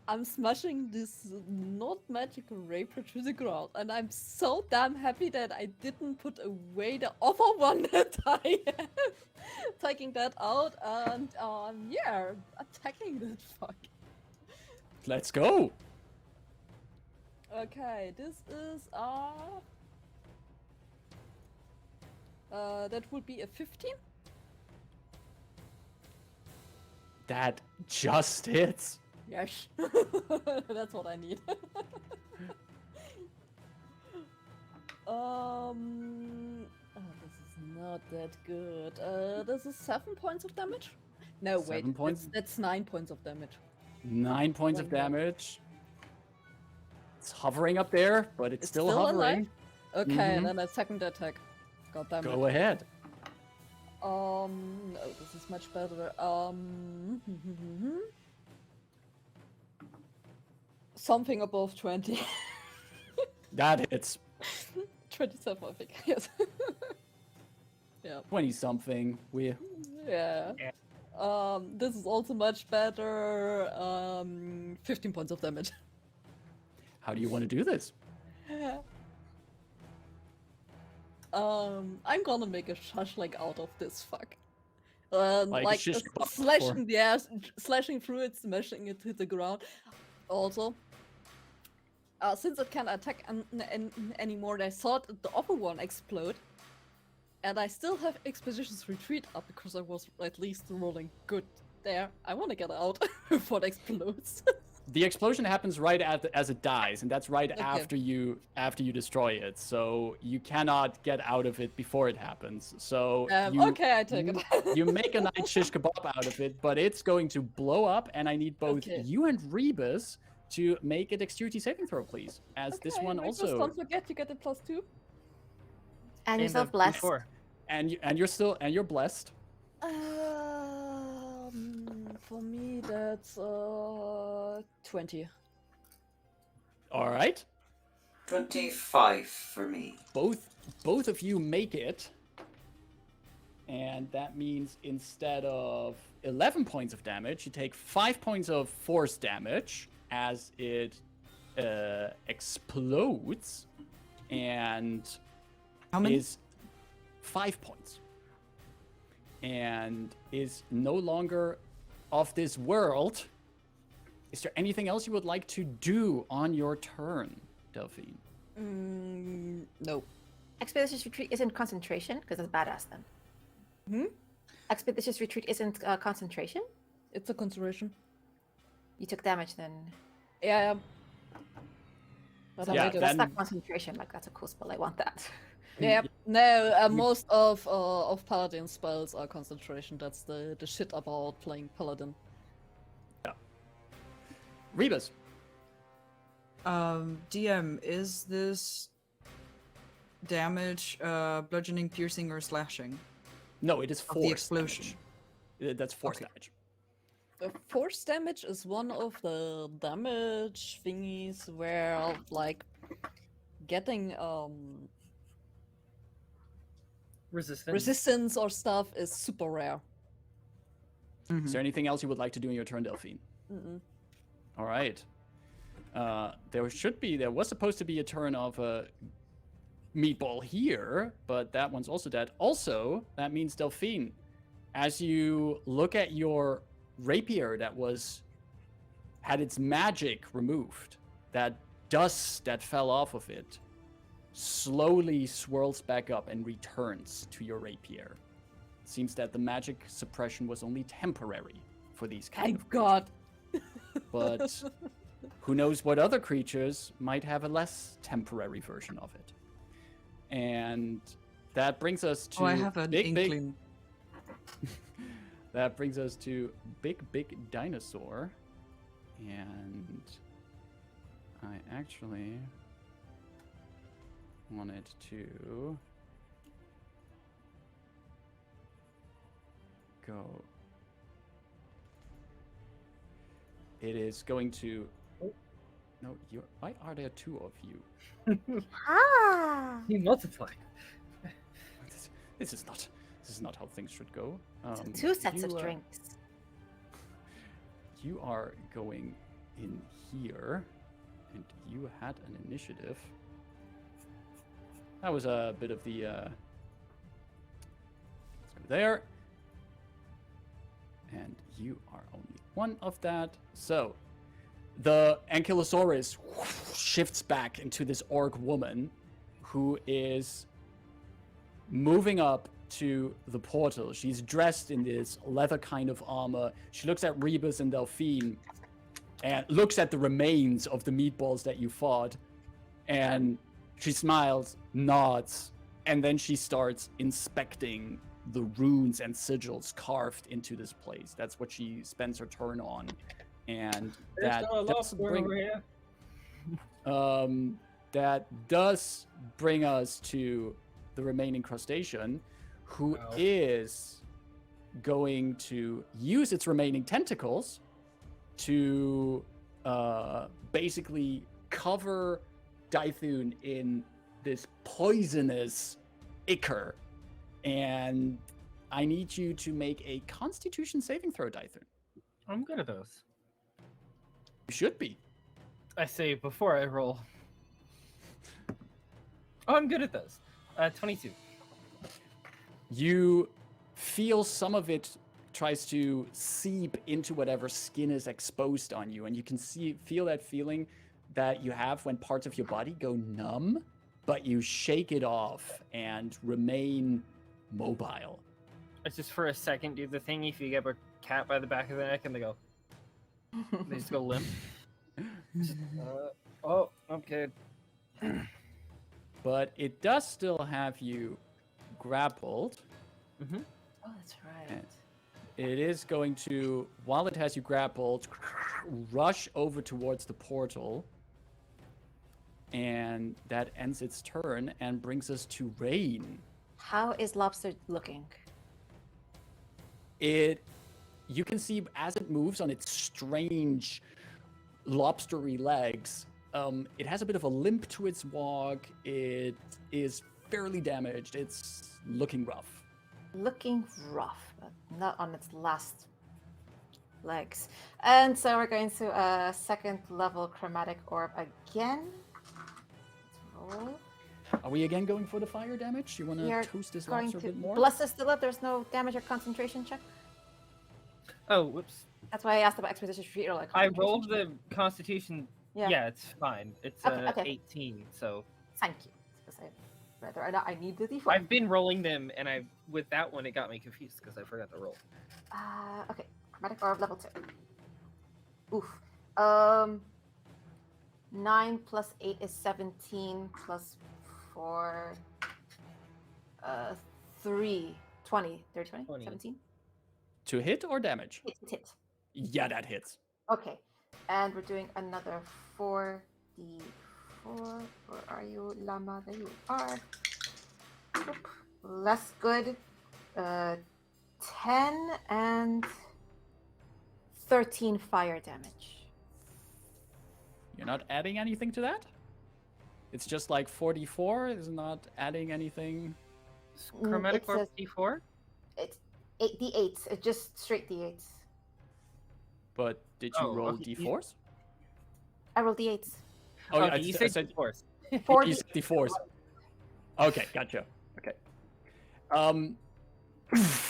I'm smashing this not magical rapier to the ground, and I'm so damn happy that I didn't put away the other one that I have. Taking that out and yeah, attacking that fuck. Let's go. Okay, this is that would be a 15. That just hits. Yes. That's what I need. This is not that good. This is 7 points of damage. No, wait. 7 points? That's 9 points of damage. 9 points of One more. damage. It's hovering up there, but it's still hovering. alive? Okay, Mhm. then a second attack. God damn it. Go ahead. No, this is much better. Something above 20. That hits. 27, I think. Yes. Yeah. 20 something. Yeah. This is also much better. 15 points of damage. How do you want to do this? I'm gonna make a shashlik out of this fuck. Like a Like shish kebab slashing, yeah, slashing through it, smashing it to the ground. Also, since it can't attack anymore, I thought the upper one explode. And I still have Expeditions Retreat up because I was at least rolling good there. I want to get out before it explodes. The explosion happens right as it dies, and that's right Okay. after you destroy it. So you cannot get out of it before it happens. So Okay, I take it. you make a nice shish kebab out of it, but it's going to blow up, and I need both Okay. you and Rebus to make a dexterity saving throw, please. As this Okay, one Rebus, also, don't forget you get a +2. And And yourself a blessed. D4. and you're blessed. For me, that's 20. All right. 25 for me. Both of you make it, and that means instead of 11 points of damage, you take 5 points of force damage as it explodes, and How many? is 5 points, and is no longer of this world. Is there anything else you would like to do on your turn, Delphine? No. Expeditious Retreat isn't concentration, because that's badass then. Hmm? Expeditious Retreat isn't concentration? It's a consideration. You took damage then. Yeah. But So Yeah, that's then- not concentration. Like, that's a cool spell. I want that. Yeah, no, most of Paladin spells are concentration. That's the shit about playing Paladin. Rebus. DM, is this damage bludgeoning, piercing, or slashing? No, it is Of force the explosion. damage. That's force Okay. damage. The force damage is one of the damage thingies where, like, getting Resistance. resistance or stuff is super rare. Is there anything else you would like to do in your turn, Delphine? Mm-mm. All right. There was supposed to be a turn of Meatball here, but that one's also dead. Also, that means Delphine, as you look at your rapier that had its magic removed, that dust that fell off of it slowly swirls back up and returns to your rapier. It seems that the magic suppression was only temporary for these kind of Thank God. but who knows what other creatures might have a less temporary version of it. And that brings us to Oh, I have an inkling. that brings us to big dinosaur. And I actually wanted to go. It is going to. No, you. Why are there two of you? Ah! You multiply. This is not how things should go. Two sets of you, drinks. You are going in here, and you had an initiative. That was a bit of the. Let's go there. And you are only one of that. So, The Ankylosaurus shifts back into this orc woman who is moving up to the portal. She's dressed in this leather kind of armor. She looks at Rebus and Delphine and looks at the remains of the meatballs that you fought. And she smiles, nods, and then she starts inspecting the runes and sigils carved into this place. That's what she spends her turn on. And that does bring us to the remaining crustacean, who is going to use its remaining tentacles to basically cover Dythun in this poisonous ichor. And I need you to make a Constitution saving throw, Dythun. I'm good at those. You should be. I say before I roll. Oh, I'm good at those. 22. You feel some of it tries to seep into whatever skin is exposed on you, and you can feel that feeling that you have when parts of your body go numb, but you shake it off and remain mobile. It's just for a second do the thing if you get a cat by the back of the neck and they go. They just go limp. Oh, okay. But it does still have you grappled. Mm-hmm. Oh, that's right. It is going to, while it has you grappled, rush over towards the portal. And that ends its turn and brings us to Rayn. How is Lobster looking? You can see as it moves on its strange lobstery legs, it has a bit of a limp to its walk. It is fairly damaged. It's looking rough. Looking rough, but not on its last legs. And so we're going to a second level chromatic orb again. Let's roll. Are we again going for the fire damage? You want We are to toast this going lobster a to bit more? bless us still up. There's no damage or concentration check. Oh, whoops. That's why I asked about expedition retreat or like. I concentration rolled check. the Constitution. Yeah. Yeah, it's fine. It's Okay. 18, so. Thank you. Because whether or not I need the d4. I've been rolling them, and with that one, it got me confused because I forgot to roll. Okay. Chromatic orb level 2. Oof. 9 plus 8 is 17 plus 4. 3. 20. 30, 20? 20. 17? To hit or damage? Hit. Yeah, that hits. Okay. And we're doing another 4d4. Where are you, Llama? There you are. Oop. Less good. 10 and 13 fire damage. You're not adding anything to that? It's just like 44 is not adding anything. Chromatic it Orb says- D4? It's 8 d8s. It's just straight d8s. But did you Oh, roll okay. d4s? I rolled d8s. Oh, Okay, I you said said D4s. 4 you said d4s. Okay, gotcha. Okay.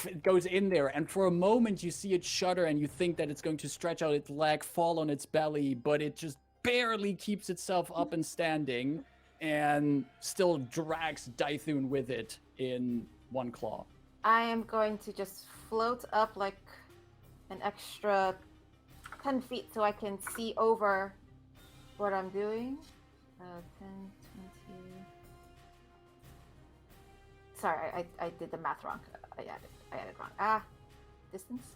It goes in there, and for a moment you see it shudder, and you think that it's going to stretch out its leg, fall on its belly, but it just barely keeps itself up and standing, and still drags Dythun with it in one claw. I am going to just float up like an extra 10 feet so I can see over what I'm doing. 10, 20. Sorry, I did the math wrong. I added wrong. Distance.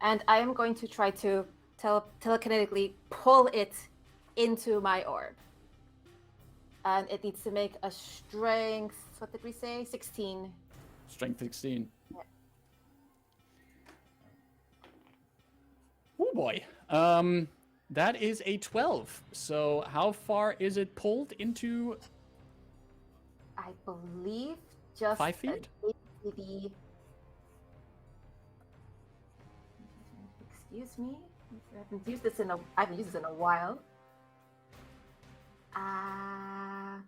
And I am going to try to telekinetically pull it into my orb. And it needs to make a strength, what did we say? 16. Strength 16. Yeah. Oh boy. That is a 12. So how far is it pulled into? I believe just 5 feet? the. Excuse me. I haven't used this in a while. I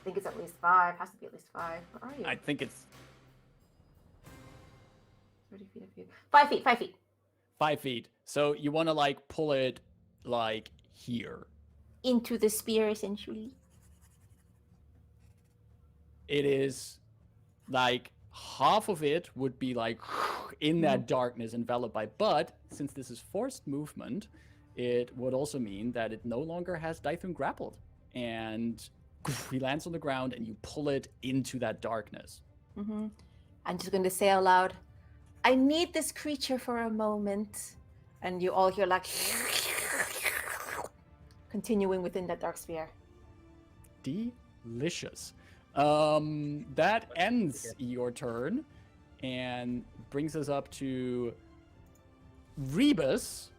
think it's at least 5. Has to be at least 5. Where are you? I think it's 30 feet of you. 5 feet. 5 feet. 5 feet. So you want to like pull it like here. Into the spear, essentially. It is like half of it would be like in that darkness enveloped by, but since this is forced movement, it would also mean that it no longer has Dythun grappled, and he lands on the ground and you pull it into that darkness. I'm just going to say out loud, I need this creature for a moment. And you all hear like continuing within that dark sphere. Delicious. That ends your turn and brings us up to Rebus.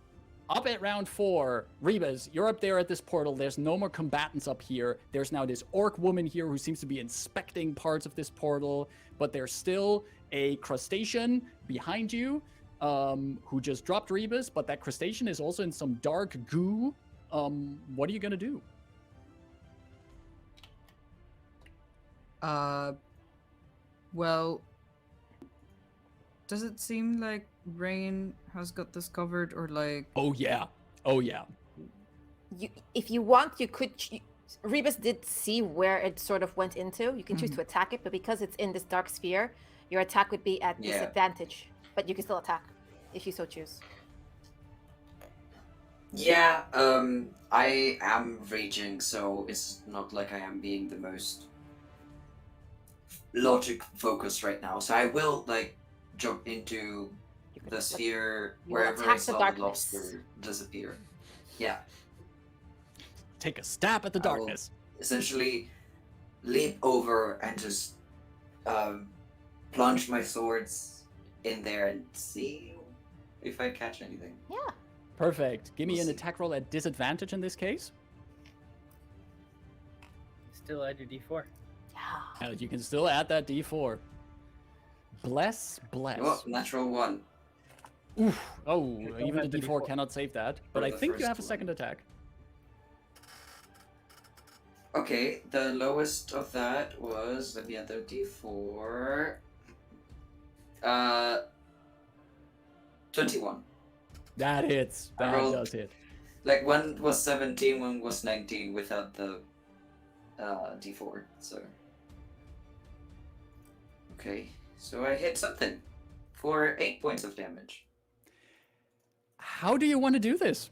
Up at round 4, Rebus, you're up there at this portal. There's no more combatants up here. There's now this orc woman here who seems to be inspecting parts of this portal, but there's still a crustacean behind you who just dropped Rebus, but that crustacean is also in some dark goo. What are you going to do? Well, does it seem like Rayn has got this covered, or like... Oh yeah. If you want, you could... Rebus did see where it sort of went into. You can choose to attack it, but because it's in this dark sphere, your attack would be at disadvantage. But you can still attack, if you so choose. Yeah, I am raging, so it's not like I am being the most logic focused right now. So I will, like, jump into the sphere wherever I saw the lobster disappear. Yeah. Take a stab at the darkness. Essentially, leap over and just plunge my swords in there and see if I catch anything. Yeah. Perfect. Give me an attack roll at disadvantage in this case. Still add your d4. Yeah. And you can still add that d4. Bless. Oh, natural 1. Oof. Oh, don't even have the the d4 D4. cannot save that. But For I the think you have a first second attack. Okay, the lowest of that was, let me add the d4. 21. That hits. I That rolled- does hit. Like, one was 17, one was 19 without the d4, so... Okay, so I hit something for 8 points of damage. How do you want to do this?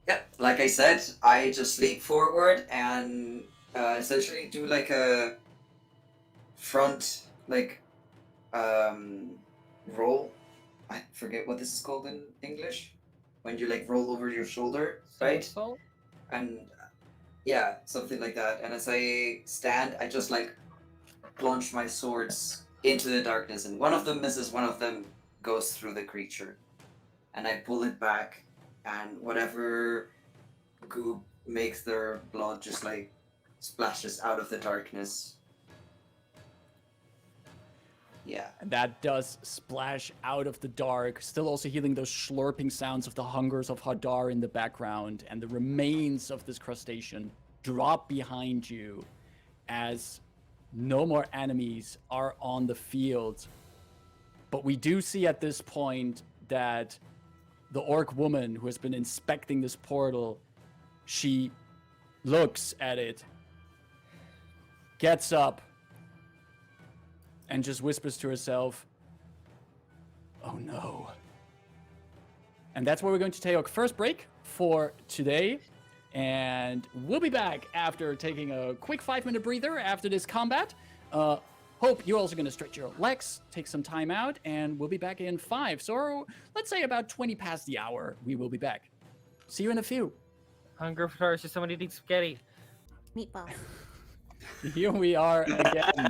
Yeah, like I said, I just leap forward and essentially do like a front, like, roll. I forget what this is called in English. When you, like, roll over your shoulder, right? Somersault? And yeah, something like that. And as I stand, I just, like, plunge my swords into the darkness, and one of them misses, one of them goes through the creature. And I pull it back, and whatever goop makes their blood just, like, splashes out of the darkness. Yeah. And that does splash out of the dark, still also hearing those slurping sounds of the hungers of Hadar in the background, and the remains of this crustacean drop behind you as no more enemies are on the field. But we do see at this point that the orc woman who has been inspecting this portal, she looks at it, gets up, and just whispers to herself, "Oh no." And that's where we're going to take our first break for today. And we'll be back after taking a quick 5-minute breather after this combat. Hope you're also going to stretch your legs, take some time out, and we'll be back in 5. So let's say about 20 past the hour, we will be back. See you in a few. Hunger for just somebody eating spaghetti. Meatballs. Here we are again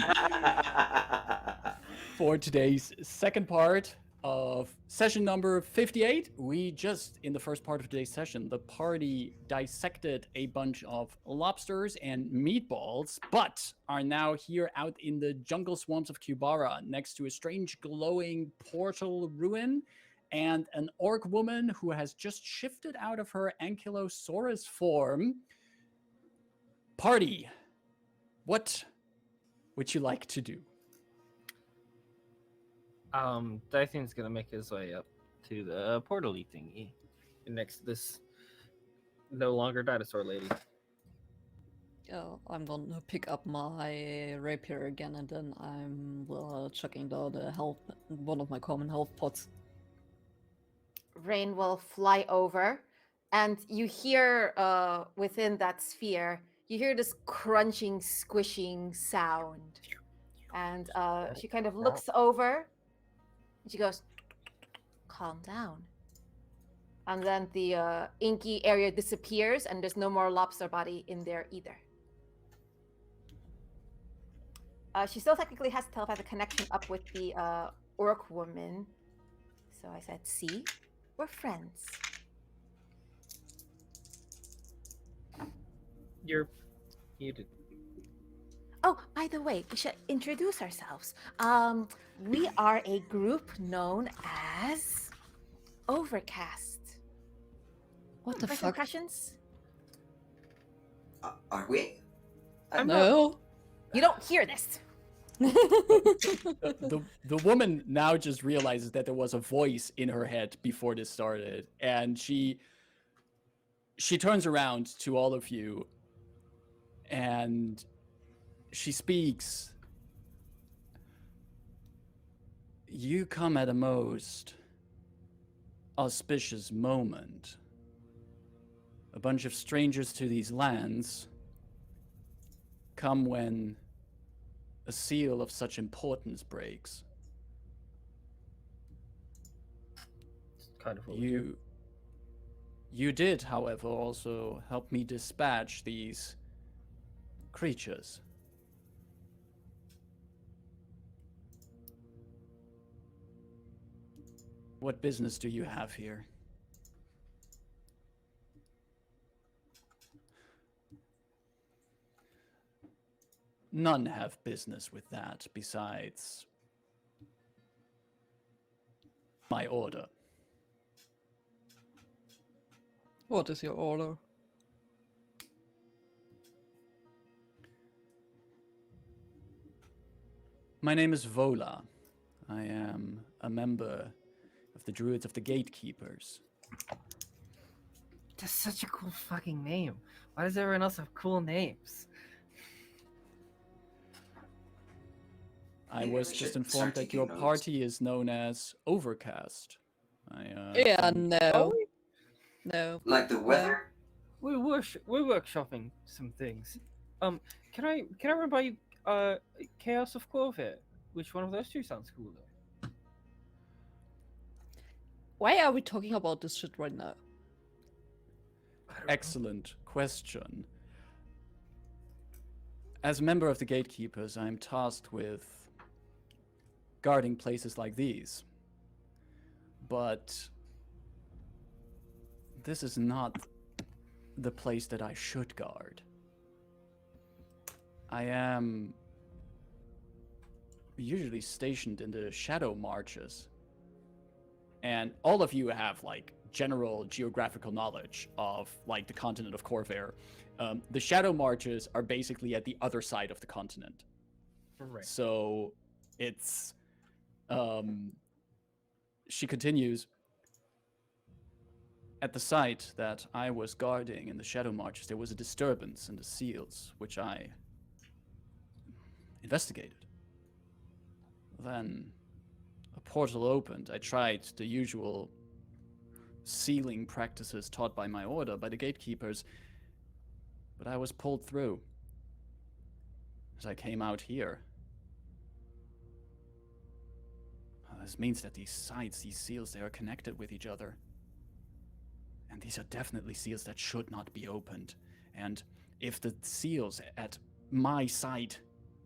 for today's second part of session number 58. We just, in the first part of today's session, the party dissected a bunch of lobsters and meatballs, but are now here out in the jungle swamps of Kubara next to a strange glowing portal ruin and an orc woman who has just shifted out of her ankylosaurus form. Party, what would you like to do? Dythun's gonna make his way up to the portal-y thingy. next to this no longer dinosaur lady. I'm gonna pick up my rapier again, and then I'm chucking down the health, one of my common health pots. Rain will fly over, and you hear within that sphere, you hear this crunching, squishing sound. And she kind of looks over, and she goes, "Calm down." And then the inky area disappears, and there's no more lobster body in there either. She still technically has a telepathic connection up with the orc woman. So I said, "See, we're friends." You're muted. Oh, by the way, we should introduce ourselves. We are a group known as Overcast. What the First fuck? impressions? Are we? No. You don't hear this. The woman now just realizes that there was a voice in her head before this started, and she turns around to all of you, and she speaks. You come at a most auspicious moment. A bunch of strangers to these lands come when a seal of such importance breaks. Kind of what we do. You did, however, also help me dispatch these creatures. What business do you have here? None have business with that besides my order. What is your order? My name is Vola. I am a member of the Druids of the Gatekeepers. That's such a cool fucking name. Why does everyone else have cool names? I Maybe was we just should informed start that taking your notes. party is known as Overcast. Yeah, think- no. No. Like the weather? We're workshopping some things. Can I run by you Chaos of Clover? Which one of those two sounds cooler? Why are we talking about this shit right now? I don't know. Excellent question. As a member of the Gatekeepers, I am tasked with guarding places like these. But this is not the place that I should guard. I am usually stationed in the Shadow Marches. And all of you have, like, general geographical knowledge of, like, the continent of Corvair. The Shadow Marches are basically at the other side of the continent. Right. So it's she continues, at the site that I was guarding in the Shadow Marches, there was a disturbance in the seals, which I investigated. Then a portal opened. I tried the usual sealing practices taught by my order, by the Gatekeepers, but I was pulled through as I came out here. This means that these sites, these seals, they are connected with each other. And these are definitely seals that should not be opened. And if the seals at my site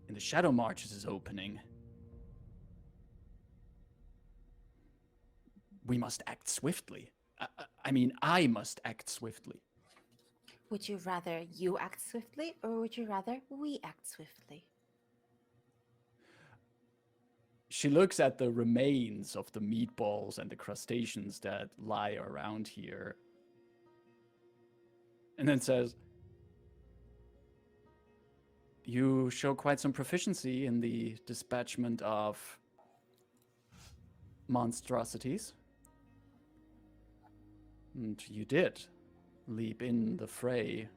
in the Shadow Marches is opening, we must act swiftly. I mean, I must act swiftly. Would you rather you act swiftly, or would you rather we act swiftly? She looks at the remains of the meatballs and the crustaceans that lie around here, and then says, you show quite some proficiency in the dispatchment of monstrosities. And you did leap in the fray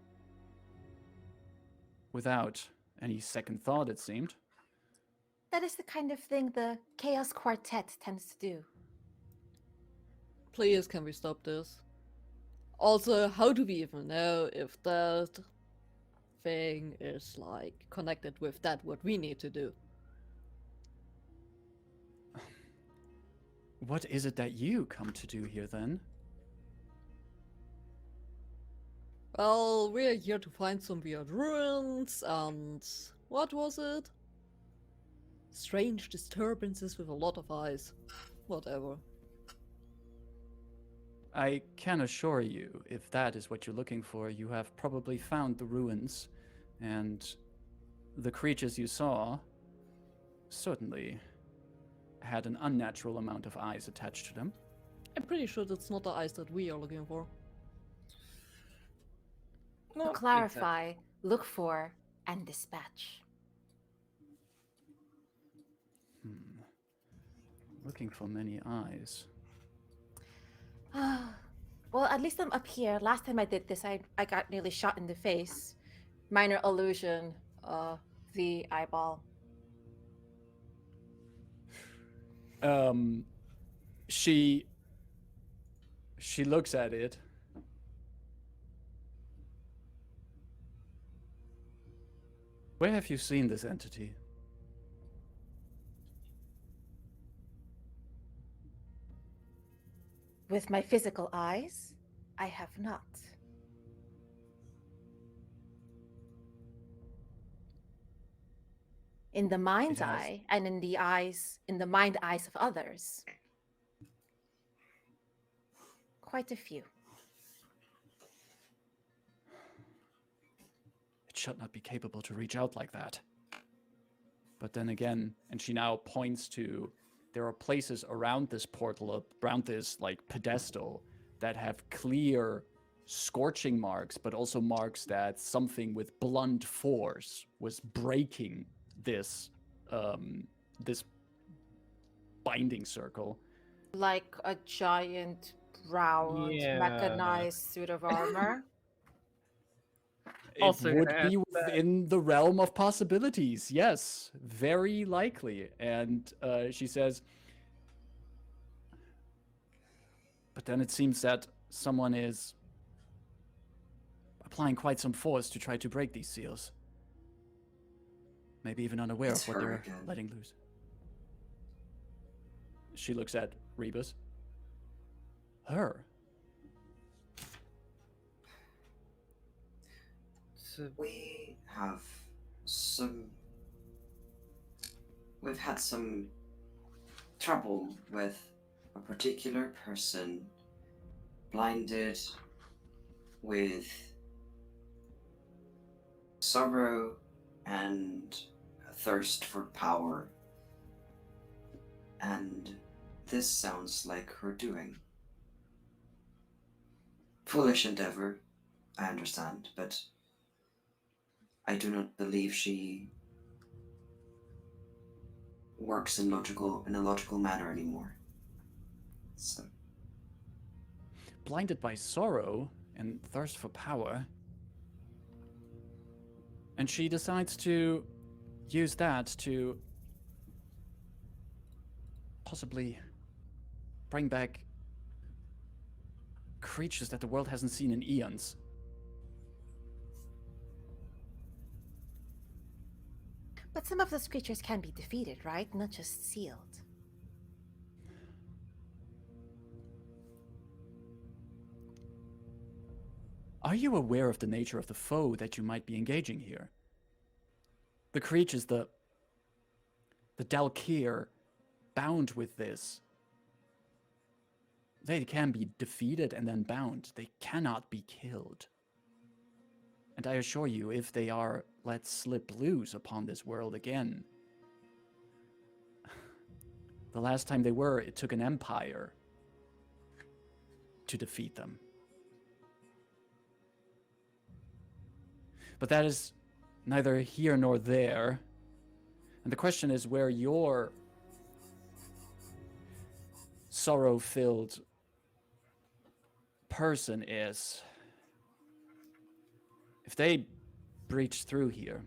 without any second thought, it seemed. That is the kind of thing the Chaos Quartet tends to do. Please, can we stop this? Also, how do we even know if that thing is, like, connected with that, what we need to do? What is it that you come to do here, then? Well, we're here to find some weird ruins, and what was it? Strange disturbances with a lot of eyes. Whatever. I can assure you, if that is what you're looking for, you have probably found the ruins, and the creatures you saw certainly had an unnatural amount of eyes attached to them. I'm pretty sure that's not the eyes that we are looking for. To clarify, look for, and dispatch. Looking for many eyes. Well, at least I'm up here. Last time I did this, I got nearly shot in the face. Minor illusion, the eyeball. She looks at it. Where have you seen this entity? With my physical eyes, I have not. In the mind's eye, and in the mind eyes of others. Quite a few. It should not be capable to reach out like that. But then again, and she now points to, there are places around this portal, around this like pedestal, that have clear scorching marks, but also marks that something with blunt force was breaking this this binding circle. Like a giant round mechanized suit of armor. Also It would gonna be ask that. within the realm of possibilities. Yes, very likely. And she says, but then it seems that someone is applying quite some force to try to break these seals. Maybe even unaware It's of what her they're again. letting loose. She looks at Rebus. Her? We have we've had some trouble with a particular person blinded with sorrow and a thirst for power. And this sounds like her doing. Foolish endeavor, I understand, but I do not believe she works in a logical manner anymore. So Blinded by sorrow and thirst for power. And she decides to use that to possibly bring back creatures that the world hasn't seen in eons. But some of those creatures can be defeated, right? Not just sealed. Are you aware of the nature of the foe that you might be engaging here? The creatures, the daelkyr, bound with this. They can be defeated and then bound. They cannot be killed. And I assure you, if they are let slip loose upon this world again, the last time they were, it took an empire to defeat them. But that is neither here nor there. And the question is where your sorrow-filled person is, if they breach through here,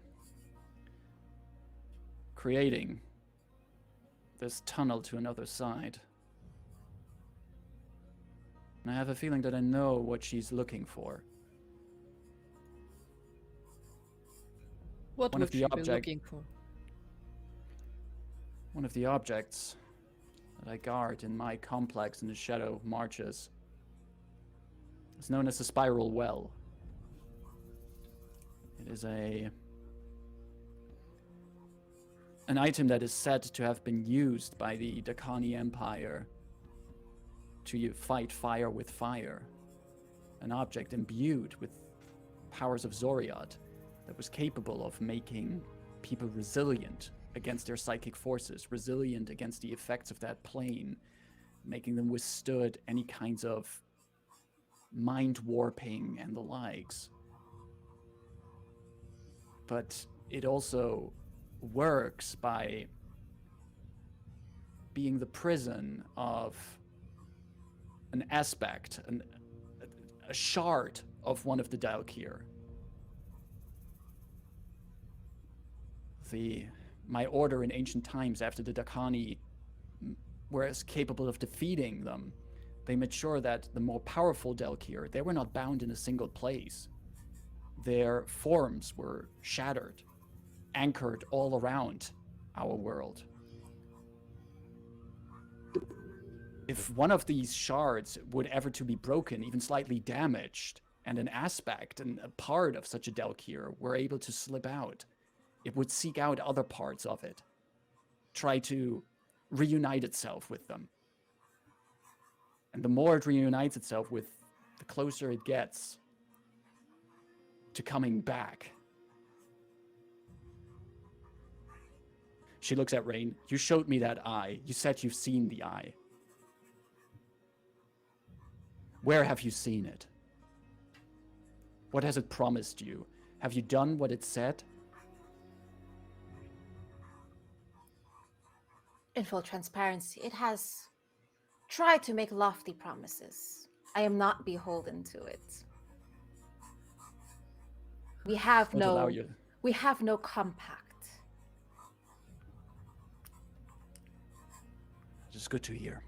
creating this tunnel to another side, and I have a feeling that I know what she's looking for. What One of would the you be object- looking for? One of the objects that I guard in my complex in the Shadow Marches is known as the Spiral Well. It is an item that is said to have been used by the Dakani Empire to fight fire with fire. An object imbued with powers of Zoriad that was capable of making people resilient against their psychic forces, resilient against the effects of that plane, making them withstood any kinds of mind warping and the likes. But it also works by being the prison of an aspect, a shard of one of the daelkyr. My order in ancient times, after the Dakani were as capable of defeating them, they made sure that the more powerful daelkyr, they were not bound in a single place. Their forms were shattered, anchored all around our world. If one of these shards would ever to be broken, even slightly damaged, and an aspect and a part of such a daelkyr were able to slip out, it would seek out other parts of it, try to reunite itself with them. And the more it reunites itself with, the closer it gets to coming back. She looks at Rayn. You showed me that eye. You said you've seen the eye. Where have you seen it? What has it promised you? Have you done what it said? In full transparency, it has tried to make lofty promises. I am not beholden to it. We have Won't allow no you. we have no compact. It's good to hear.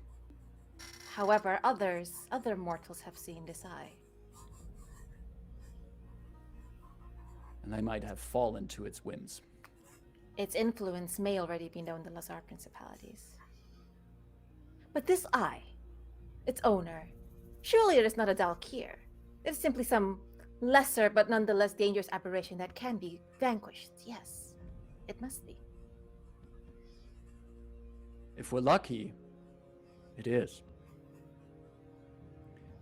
However, other mortals have seen this eye. And I might have fallen to its whims. Its influence may already be known to the Lazar principalities. But this eye, its owner, surely it is not a daelkyr. It is simply some lesser but nonetheless dangerous aberration that can be vanquished. Yes, it must be. If we're lucky, it is.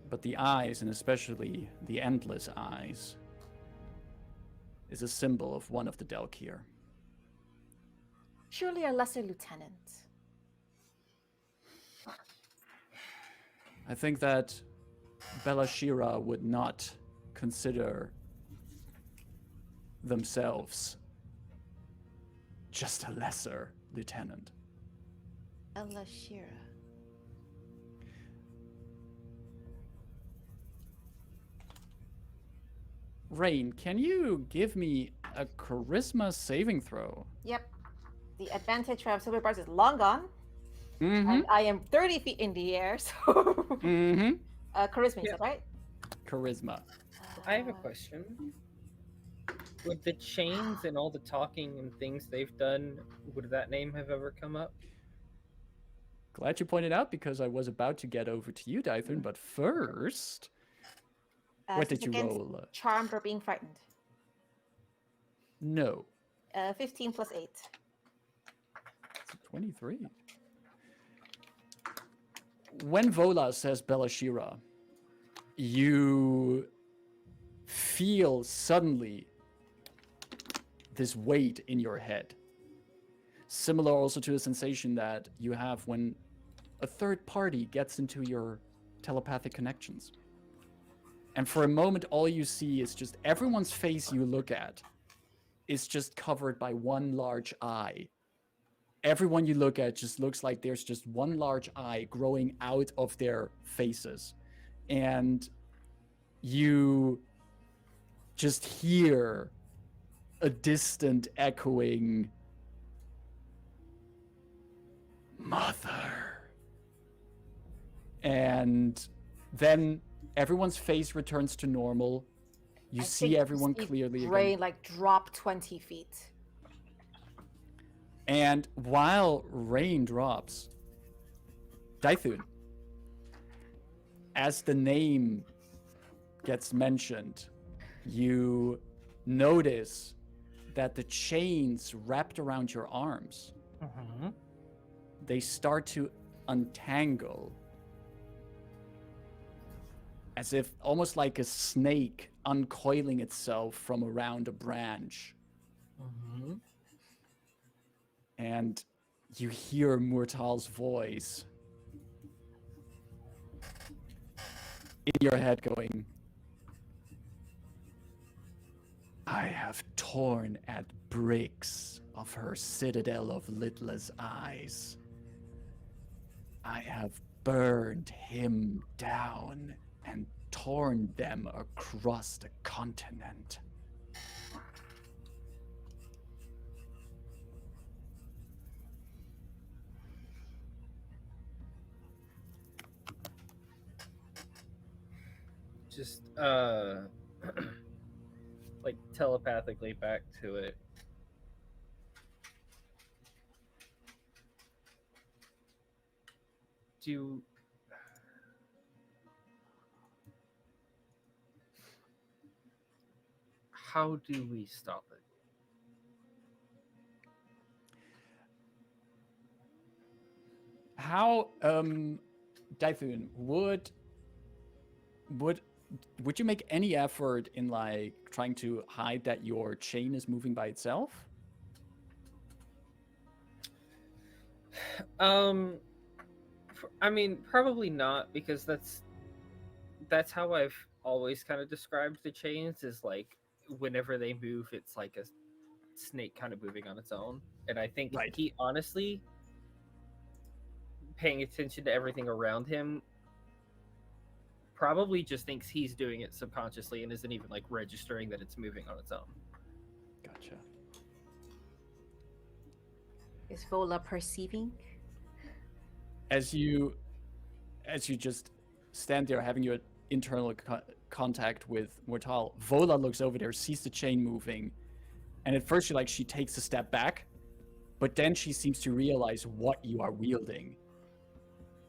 But the eyes, and especially the endless eyes, is a symbol of one of the daelkyr. Surely a lesser lieutenant. I think that Belashira would not consider themselves just a lesser lieutenant. Elashira. Rayn, can you give me a charisma saving throw? Yep. The advantage from silver bars is long gone. Mm-hmm. And I am 30 feet in the air, so Mm-hmm. charisma, is that right? Charisma. I have a question. With the chains and all the talking and things they've done, would that name have ever come up? Glad you pointed out, because I was about to get over to you, Dythun, but first, what did you against roll? Charmed or being frightened. No. 15 plus 8. It's a 23. When Vola says Belashira, you feel suddenly this weight in your head. Similar also to a sensation that you have when a third party gets into your telepathic connections. And for a moment, all you see is just everyone's face you look at is just covered by one large eye. Everyone you look at just looks like there's just one large eye growing out of their faces. And you just hear a distant echoing "Mother." And then everyone's face returns to normal. You I see think everyone see clearly Rayn again. like drop 20 feet. And while Rayn drops, Dythun, as the name gets mentioned, you notice that the chains wrapped around your arms, Mm-hmm. they start to untangle, as if almost like a snake uncoiling itself from around a branch. Mm-hmm. And you hear Murtal's voice in your head going, "I have torn at bricks of her citadel of lidless eyes. I have burned him down and torn them across the continent." Just like telepathically back to it. Do how do we stop it? How, Dythun, would you make any effort in like trying to hide that your chain is moving by itself? I mean, probably not, because that's how I've always kind of described the chains, is like whenever they move, it's like a snake kind of moving on its own. And I think Right. he honestly, paying attention to everything around him, probably just thinks he's doing it subconsciously and isn't even like registering that it's moving on its own. Gotcha. Is Vola perceiving? As you just stand there having your internal contact with Mortal, Vola looks over there, sees the chain moving, and at first she takes a step back, but then she seems to realize what you are wielding,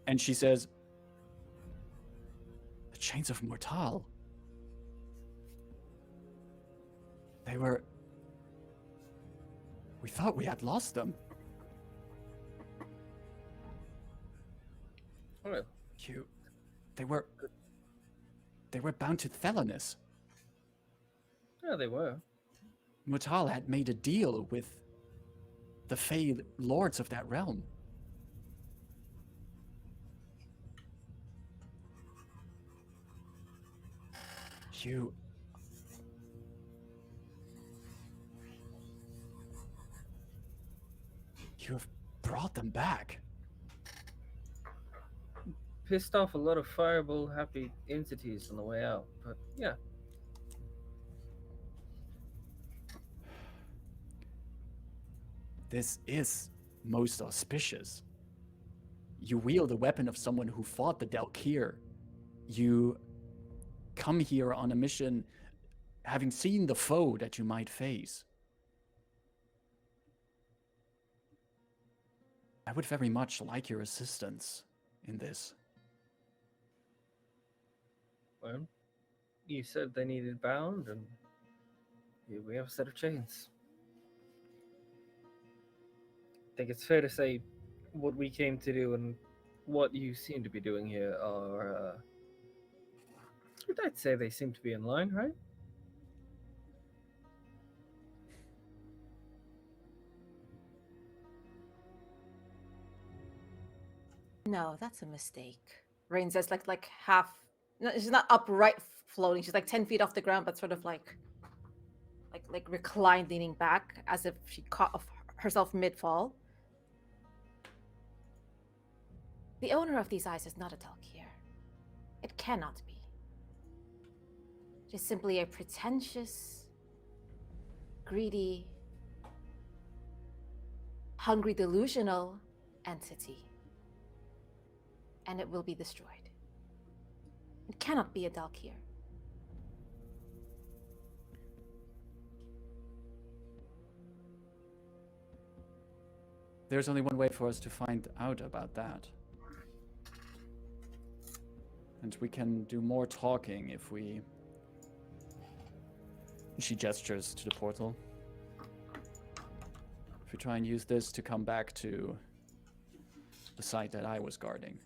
and she says, "The chains of Mortal. We thought we had lost them." Oh, They were bound to Thelanis. yeah, they were. Mortal had made a deal with the Fey lords of that realm. You have brought them back. Pissed off a lot of fireball happy entities on the way out, but yeah. This is most auspicious. You wield a weapon of someone who fought the daelkyr. You come here on a mission having seen the foe that you might face. I would very much like your assistance in this. Well, you said they needed bound, and here we have a set of chains. I think it's fair to say what we came to do and what you seem to be doing here are, I'd say they seem to be in line, right? No, that's a mistake. Rayn says like half. No, she's not upright floating. She's like 10 feet off the ground, but sort of like reclined, leaning back, as if she caught herself mid-fall. The owner of these eyes is not a daelkyr. It cannot be. It is simply a pretentious, greedy, hungry, delusional entity. And it will be destroyed. It cannot be a daelkyr. There's only one way for us to find out about that. And we can do more talking if we... She gestures to the portal. If we try and use this to come back to the site that I was guarding.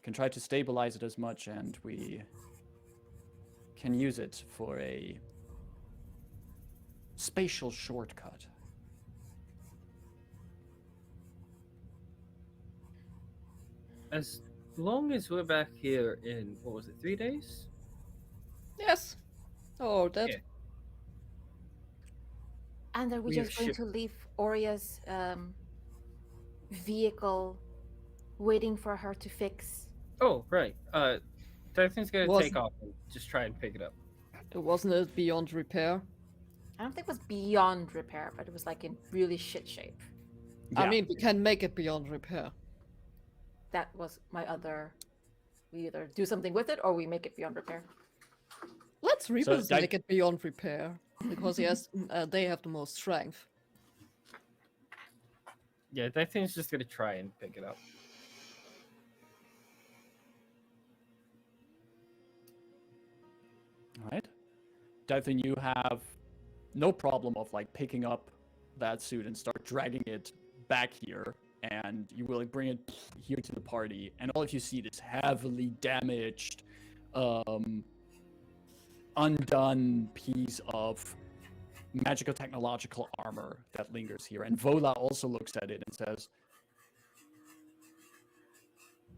Can try to stabilize it as much, and we can use it for a spatial shortcut. As long as we're back here in, what was it, 3 days? Yes. Oh, that. Yeah. And are we We have just going ship- to leave Aurea's vehicle waiting for her to fix? Oh, right. Dythun's gonna Was- take off and just try and pick it up. Wasn't it beyond repair? I don't think it was beyond repair, but it was like in really shit shape. I mean, we can make it beyond repair. That was my other. We either do something with it or we make it beyond repair. Let's Rebus Dy- make it beyond repair because he has. They have the most strength. Yeah, Dythun's just gonna try and pick it up. All right. Dythun, you have no problem of like picking up that suit and start dragging it back here, and you will bring it here to the party, and all of you see this heavily damaged, undone piece of magical technological armor that lingers here. And Vola also looks at it and says,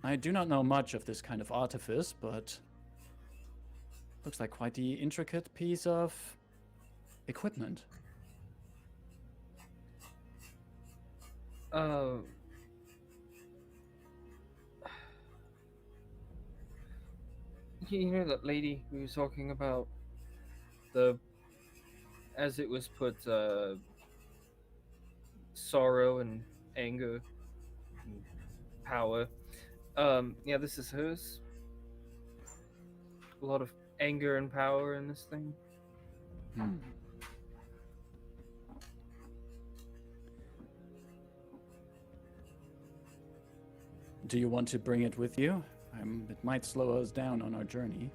I do not know much of this kind of artifice, but looks like quite the intricate piece of equipment. You know that lady we were talking about? The, as it was put, sorrow and anger and power. Yeah, this is hers. A lot of anger and power in this thing. Do you want to bring it with you? It might slow us down on our journey.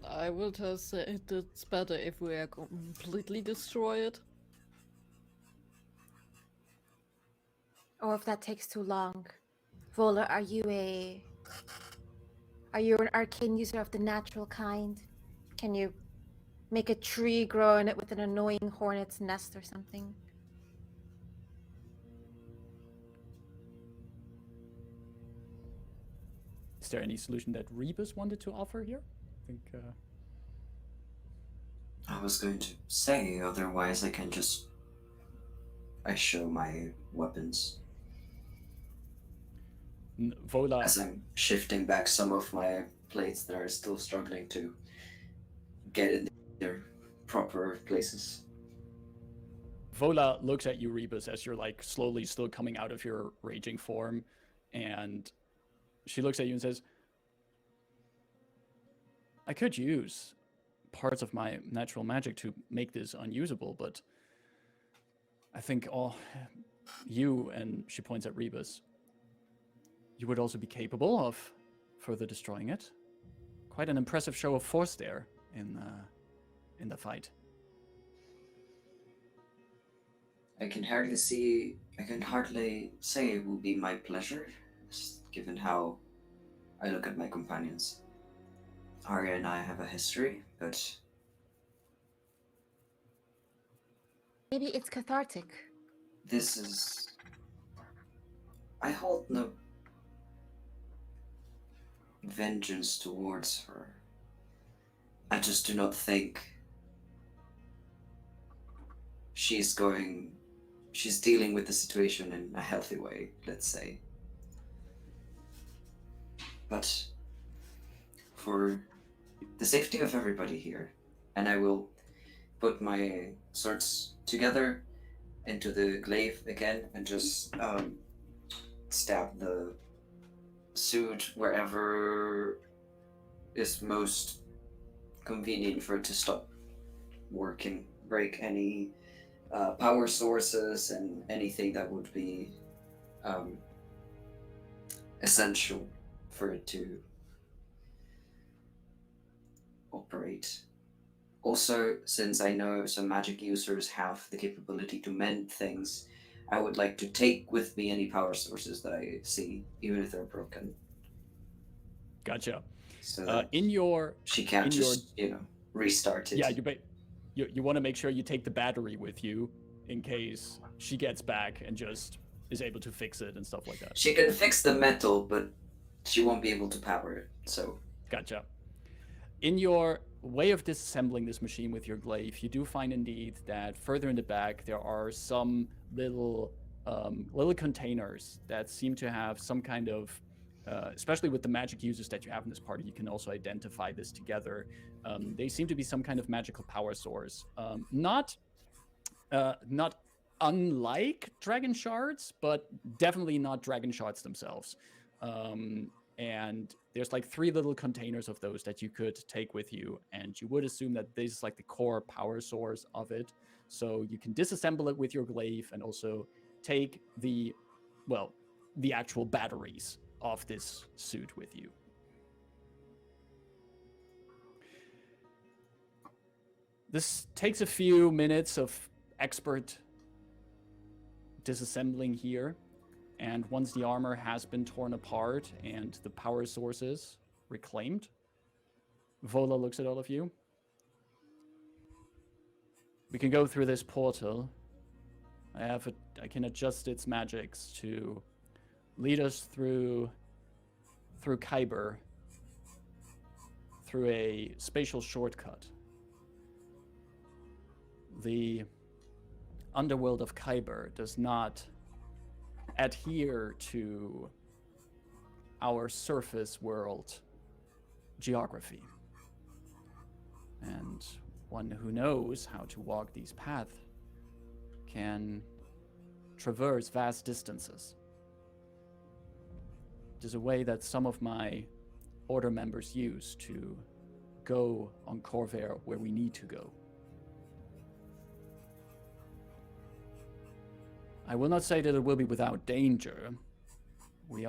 I will just say it's better if we are completely destroy it. Or if that takes too long. Vola, are you an arcane user of the natural kind? Can you make a tree grow in it with an annoying hornet's nest or something? Is there any solution that Rebus wanted to offer here? I think, I was going to say, otherwise I show my weapons Vola... as I'm shifting back some of my plates that are still struggling to get in their proper places. Vola looks at you, Rebus, as you're like slowly still coming out of your raging form, and she looks at you and says, I could use parts of my natural magic to make this unusable, but I think you, and she points at Rebus, you would also be capable of further destroying it. Quite an impressive show of force there in the fight. I can hardly say it will be my pleasure, given how I look at my companions. Aurea and I have a history, but Maybe it's cathartic. this is... I hold no vengeance towards her. I just do not think she's dealing with the situation in a healthy way, let's say. But for the safety of everybody here. And I will put my swords together into the glaive again and just stab the suit wherever is most convenient for it to stop working. Break any power sources and anything that would be essential for it to operate. Also, since I know some magic users have the capability to mend things, I would like to take with me any power sources that I see, even if they're broken. Gotcha. So that In your she can't just, restart it. yeah, you want to make sure you take the battery with you in case she gets back and just is able to fix it and stuff like that. She can fix the metal, but she won't be able to power it, so... Gotcha. In your way of disassembling this machine with your glaive, you do find indeed that further in the back there are some little containers that seem to have some kind of, especially with the magic users that you have in this party, you can also identify this together. They seem to be some kind of magical power source. Not unlike dragon shards, but definitely not dragon shards themselves. And there's like 3 little containers of those that you could take with you, and you would assume that this is like the core power source of it. So you can disassemble it with your glaive and also take the actual batteries of this suit with you. This takes a few minutes of expert disassembling here. And once the armor has been torn apart and the power sources reclaimed, Vola looks at all of you. We can go through this portal. I can adjust its magics to lead us through Kyber, through a spatial shortcut. The underworld of Kyber does not adhere to our surface world geography. And one who knows how to walk these paths can traverse vast distances. It is a way that some of my order members use to go on Corvair where we need to go. I will not say that it will be without danger. We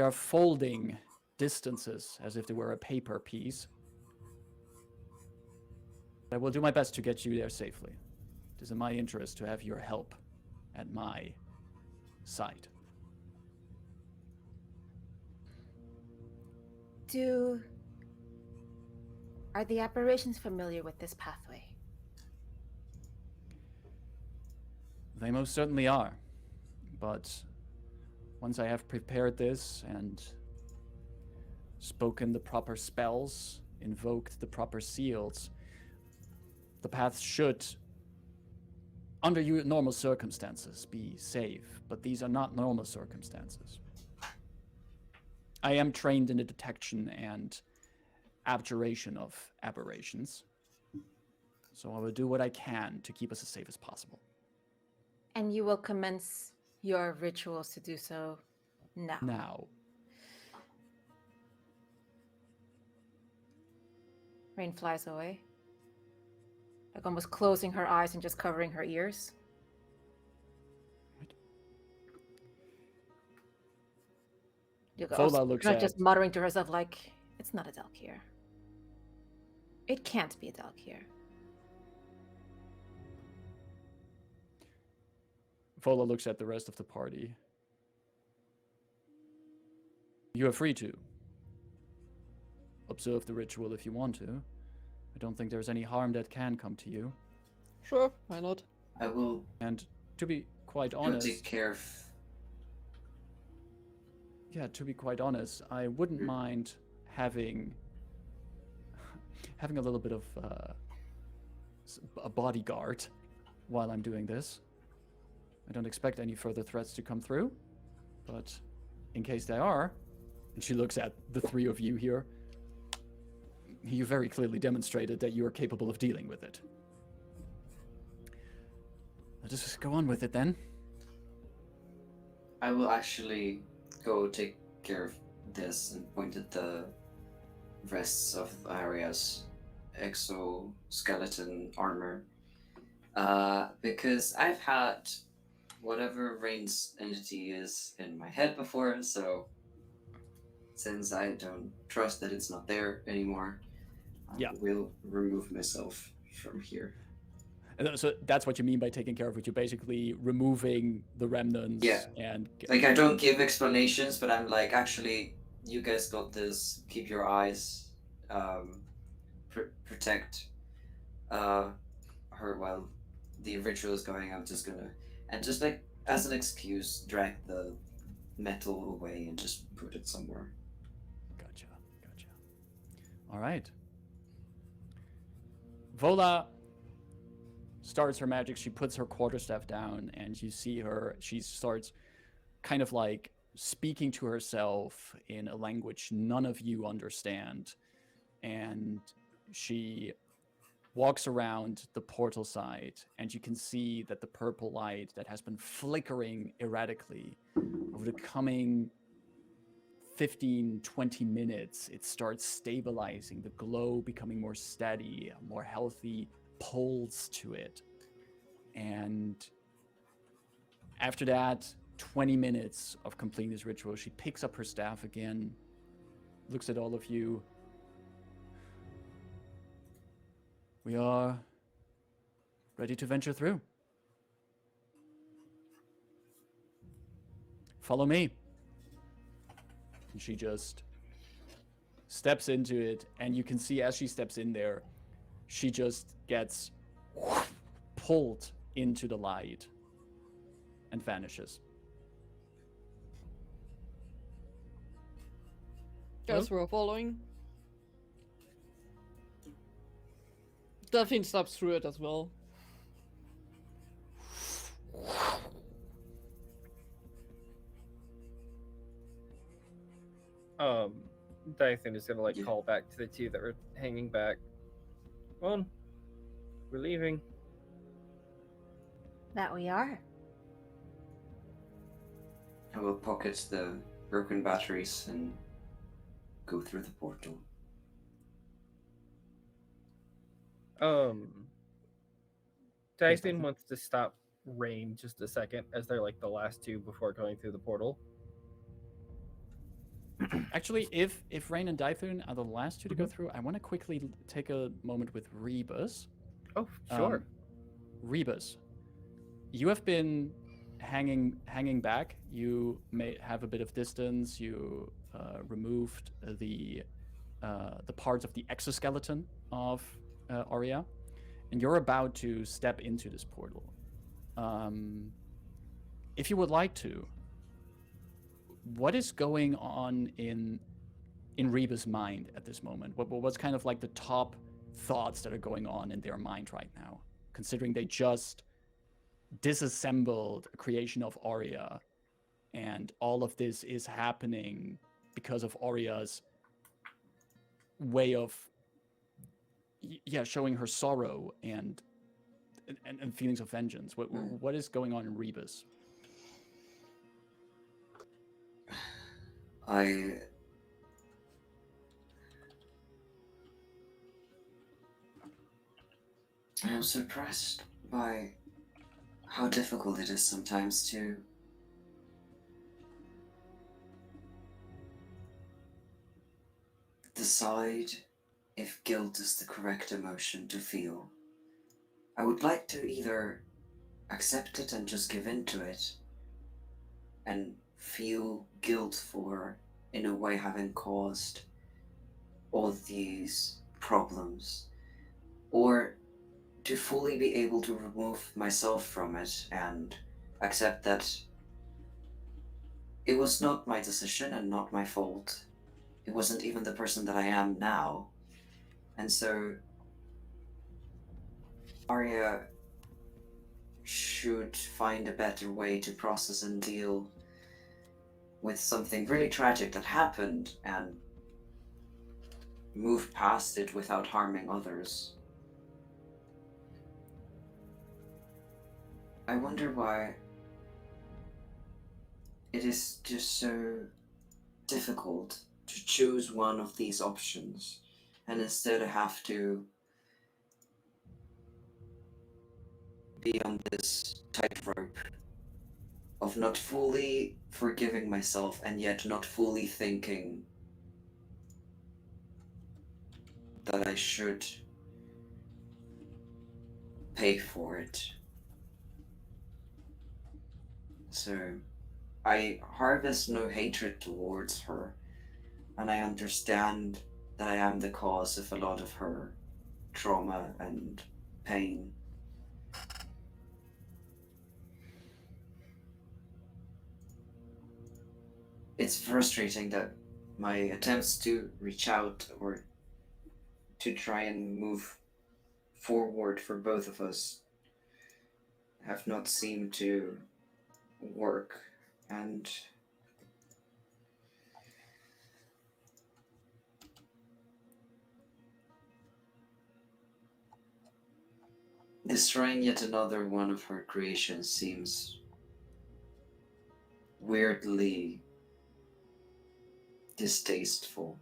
are folding distances as if they were a paper piece. I will do my best to get you there safely. It is in my interest to have your help at my side. Are the aberrations familiar with this pathway? They most certainly are. But once I have prepared this and spoken the proper spells, invoked the proper seals, the path should, under normal circumstances, be safe. But these are not normal circumstances. I am trained in the detection and abjuration of aberrations. So I will do what I can to keep us as safe as possible. And you will commence your rituals to do so now. Now. Rayn flies away, like almost closing her eyes and just covering her ears. Vola looks not at... just muttering to herself like, it's not a daelkyr. It can't be a daelkyr. Vola looks at the rest of the party. You are free to observe the ritual if you want to. I don't think there's any harm that can come to you. Sure, why not? I will And to be quite go honest... take care of... Yeah, to be quite honest, I wouldn't mind having a little bit of a bodyguard while I'm doing this. I don't expect any further threats to come through, but in case they are, And she looks at the three of you here. You very clearly demonstrated that you are capable of dealing with it. Let us go on with it then. I will actually go take care of this and point at the rests of Aurea's exoskeleton armor. Because I've had whatever Rayn's entity is in my head before, so since I don't trust that it's not there anymore, I will remove myself from here. And so that's what you mean by taking care of it. You're basically removing the remnants. Yeah. And Like, I don't give explanations, but I'm like, actually, you guys got this. Keep your eyes. Protect her while the ritual is going. I'm just gonna, and just like as an excuse, drag the metal away and just put it somewhere. Gotcha. All right. Vola starts her magic. She puts her quarterstaff down, and you see her. She starts kind of like speaking to herself in a language none of you understand. And she walks around the portal side, and you can see that the purple light that has been flickering erratically over the coming 15-20 minutes, it starts stabilizing, the glow becoming more steady, a more healthy pulse to it. And after that 20 minutes of completing this ritual, she picks up her staff again, looks at all of you. We are ready to venture through. Follow me. And she just steps into it, and you can see as she steps in there, she just gets pulled into the light and vanishes. Guess we're following. Dythun steps through it as well. Dythun is gonna call back to the two that were hanging back. Come on, we're leaving. That we are. I will pocket the broken batteries and go through the portal. Dythun wants to stop Rayn just a second, as they're like the last two before going through the portal. Actually, if Rayn and Dythun are the last two to go through, I want to quickly take a moment with Rebus. Oh, sure. Rebus, you have been hanging back. You may have a bit of distance. You removed the parts of the exoskeleton of Aurea, and you're about to step into this portal. If you would like to, what is going on in Rebus' mind at this moment? What's kind of like the top thoughts that are going on in their mind right now, considering they just disassembled a creation of Aurea, and all of this is happening because of Aurea's way of showing her sorrow and feelings of vengeance. What is going on in Rebus? I am surprised by how difficult it is sometimes to decide if guilt is the correct emotion to feel. I would like to either accept it and just give in to it and feel guilt for, in a way, having caused all these problems, or to fully be able to remove myself from it and accept that it was not my decision and not my fault. It wasn't even the person that I am now. And so Aurea should find a better way to process and deal with something really tragic that happened and move past it without harming others. I wonder why it is just so difficult to choose one of these options, and instead I have to be on this tightrope of not fully forgiving myself and yet not fully thinking that I should pay for it. So I harvest no hatred towards her, and I understand that I am the cause of a lot of her trauma and pain. It's frustrating that my attempts to reach out or to try and move forward for both of us have not seemed to work, and destroying yet another one of her creations seems weirdly distasteful.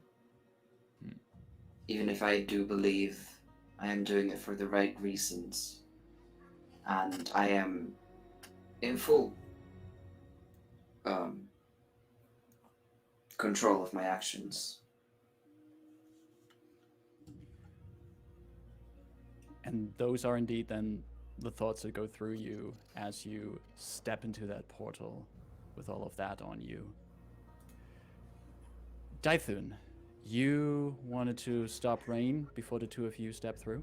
Even if I do believe I am doing it for the right reasons, and I am in full control of my actions. And those are indeed then the thoughts that go through you as you step into that portal with all of that on you. Dythun, you wanted to stop Rayn before the two of you step through?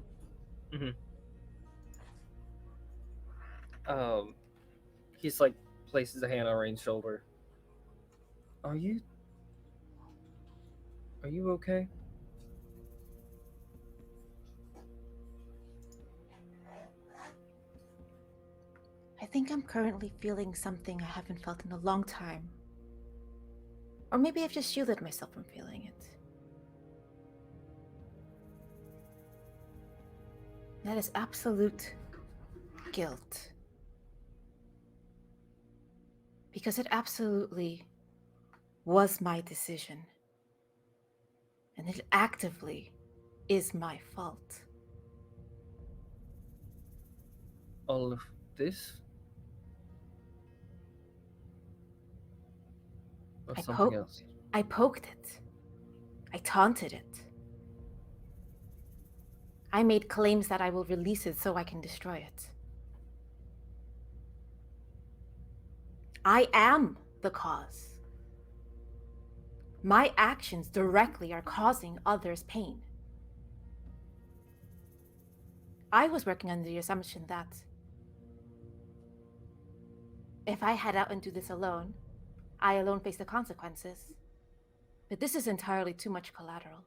He's like places a hand on Rayn's shoulder. Are you okay? I think I'm currently feeling something I haven't felt in a long time. Or maybe I've just shielded myself from feeling it. That is absolute guilt. Because it absolutely was my decision. And it actively is my fault. All of this? Or something else? I poked it. I taunted it. I made claims that I will release it so I can destroy it. I am the cause. My actions directly are causing others pain. I was working under the assumption that if I head out and do this alone, I alone face the consequences. But this is entirely too much collateral.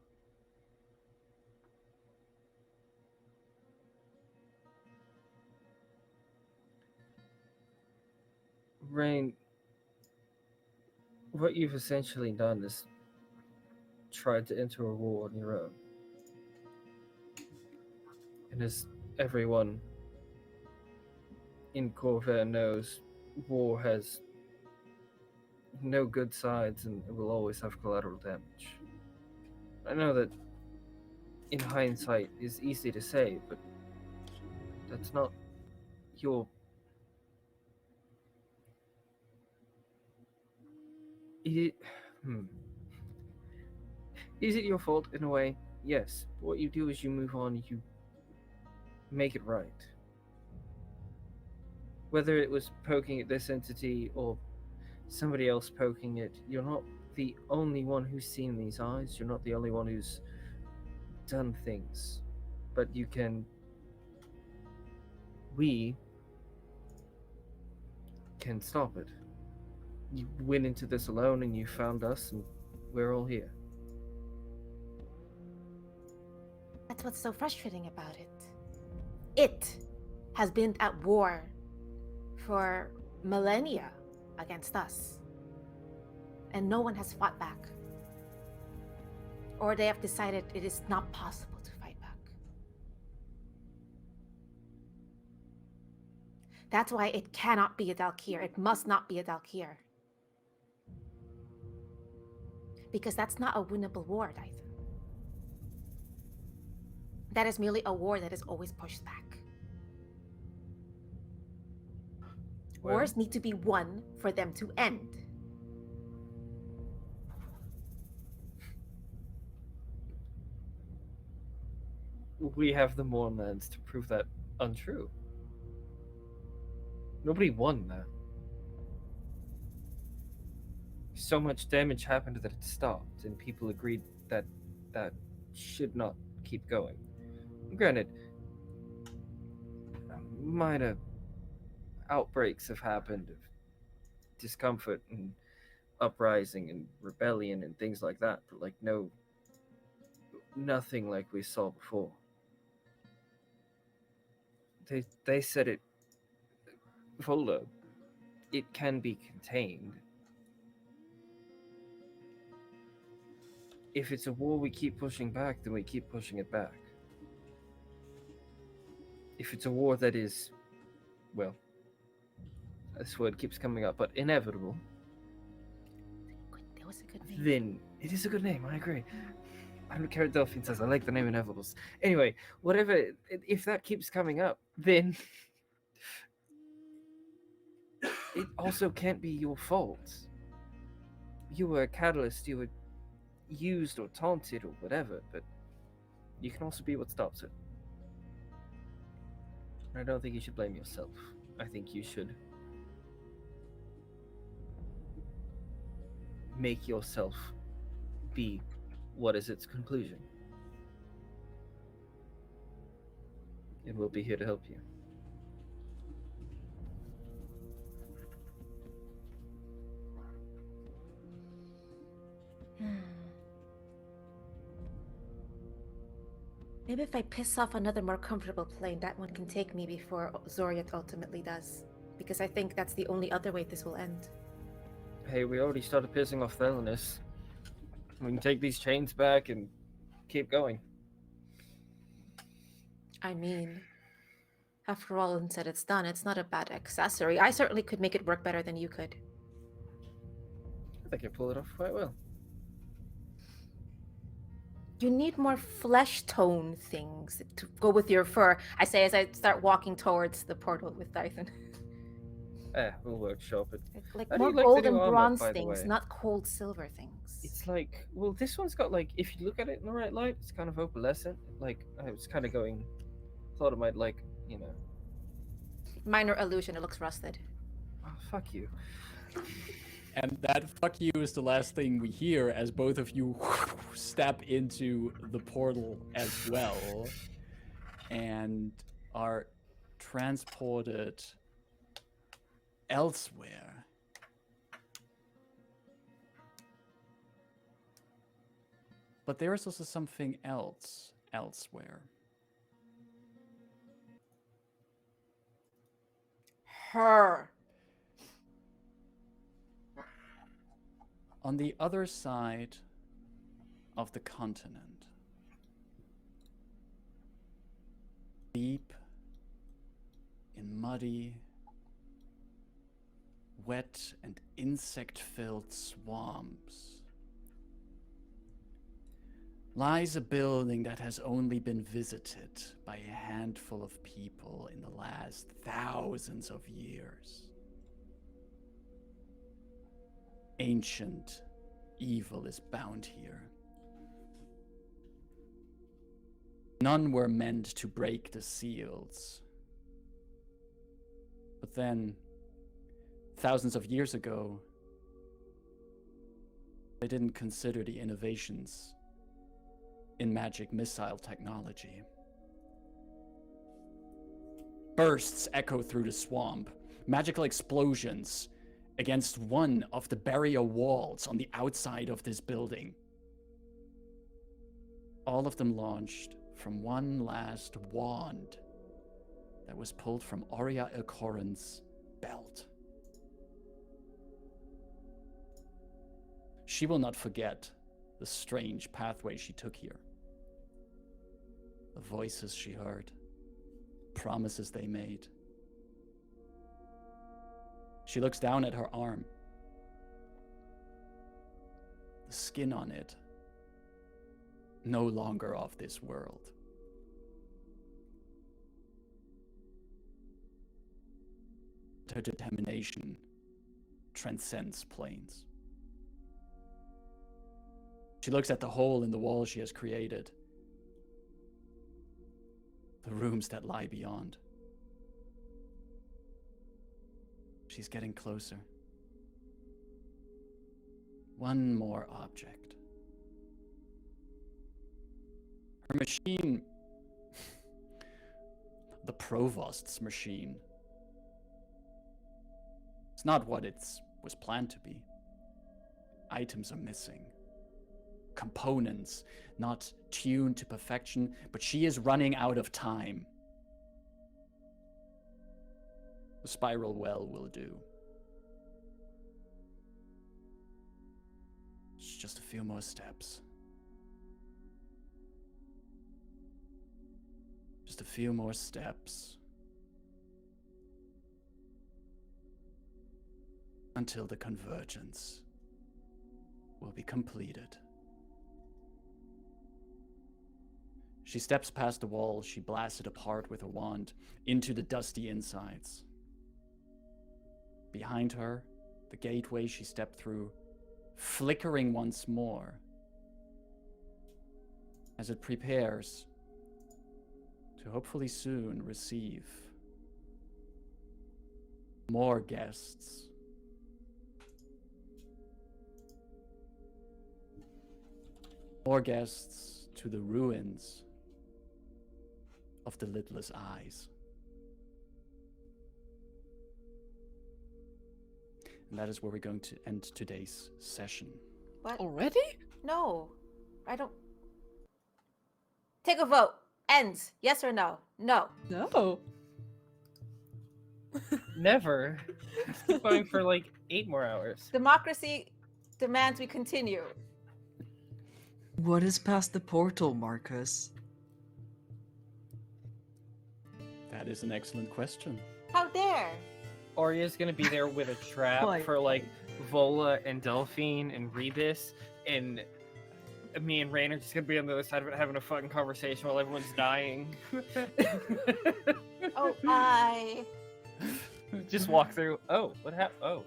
Rayn, what you've essentially done is tried to enter a war on your own. And as everyone in Corvair knows, war has no good sides and it will always have collateral damage. I know that in hindsight is easy to say, but that's not your... Is it your fault in a way? Yes. But what you do is you move on, you make it right. Whether it was poking at this entity or somebody else poking it, you're not the only one who's seen these eyes, you're not the only one who's done things. But you can... We can stop it. You went into this alone and you found us and we're all here. That's what's so frustrating about it. It has been at war for millennia against us. and no one has fought back. Or they have decided it is not possible to fight back. That's why it cannot be a daelkyr. It must not be a daelkyr. Because that's not a winnable war, Dythun. That is merely a war that is always pushed back. Well- Wars need to be won for them to end. We have the Mournlands to prove that untrue. Nobody won that. So much damage happened that it stopped, and people agreed that that should not keep going. Granted, minor outbreaks have happened of discomfort and uprising and rebellion and things like that, but like nothing like we saw before. They said it, Volda, it can be contained. If it's a war we keep pushing back, then we keep pushing it back. If it's a war that is, well, this word keeps coming up, but inevitable, That was a good name. then it is a good name, I agree. I don't care what Delphine says, I like the name Inevitables. Anyway, whatever, if that keeps coming up, then it also can't be your fault. You were a catalyst, you were used or taunted or whatever, but you can also be what stops it. I don't think you should blame yourself. I think you should make yourself be what is its conclusion. And we'll be here to help you. Maybe if I piss off another more comfortable plane, that one can take me before Zoriat ultimately does. Because I think that's the only other way this will end. Hey, we already started pissing off Thelanis. We can take these chains back and keep going. I mean, after all and said it's done, it's not a bad accessory. I certainly could make it work better than you could. I think I pull it off quite well. You need more flesh tone things to go with your fur. I say as I start walking towards the portal with Dythun. We'll workshop it. Like How do more you like gold the and new armor, bronze by the things, way? not cold silver things. It's like, well, this one's got like, if you look at it in the right light, it's kind of opalescent. Like, I was kind of going, thought it might like, you know. Minor illusion, it looks rusted. Oh, fuck you. And that fuck you is the last thing we hear as both of you step into the portal as well and are transported elsewhere. But there is also something else elsewhere. Her. On the other side of the continent, deep in muddy, wet and insect-filled swamps, lies a building that has only been visited by a handful of people in the last thousands of years. Ancient evil is bound here. None were meant to break the seals. But then, thousands of years ago, they didn't consider the innovations in magic missile technology. Bursts echo through the swamp, magical explosions against one of the barrier walls on the outside of this building. All of them launched from one last wand that was pulled from Aurea Ilkoran's belt. She will not forget the strange pathway she took here. The voices she heard, promises they made. She looks down at her arm. The skin on it, no longer of this world. Her determination transcends planes. She looks at the hole in the wall she has created, the rooms that lie beyond. She's getting closer. One more object. Her machine, the Provost's machine, it's not what it was planned to be. Items are missing. Components not tuned to perfection, but she is running out of time. The spiral well will do. It's just a few more steps. Just a few more steps. Until the convergence will be completed. She steps past the wall she blasted apart with a wand into the dusty insides. Behind her, the gateway she stepped through, flickering once more as it prepares to hopefully soon receive more guests. More guests to the ruins of the lidless eyes. And that is where we're going to end today's session. What? Already? No, I don't. Take a vote. Ends. Yes or no? No. No. Never. Let's keep going for like 8 more hours. Democracy demands we continue. What is past the portal, Marcus? That is an excellent question. How dare? Aurea's gonna be there with a trap Why? for like Vola and Delphine and Rebus, and me and Rayn are just gonna be on the other side of it having a fucking conversation while everyone's dying. Oh, I. Just walk through. Oh, what happened? Oh.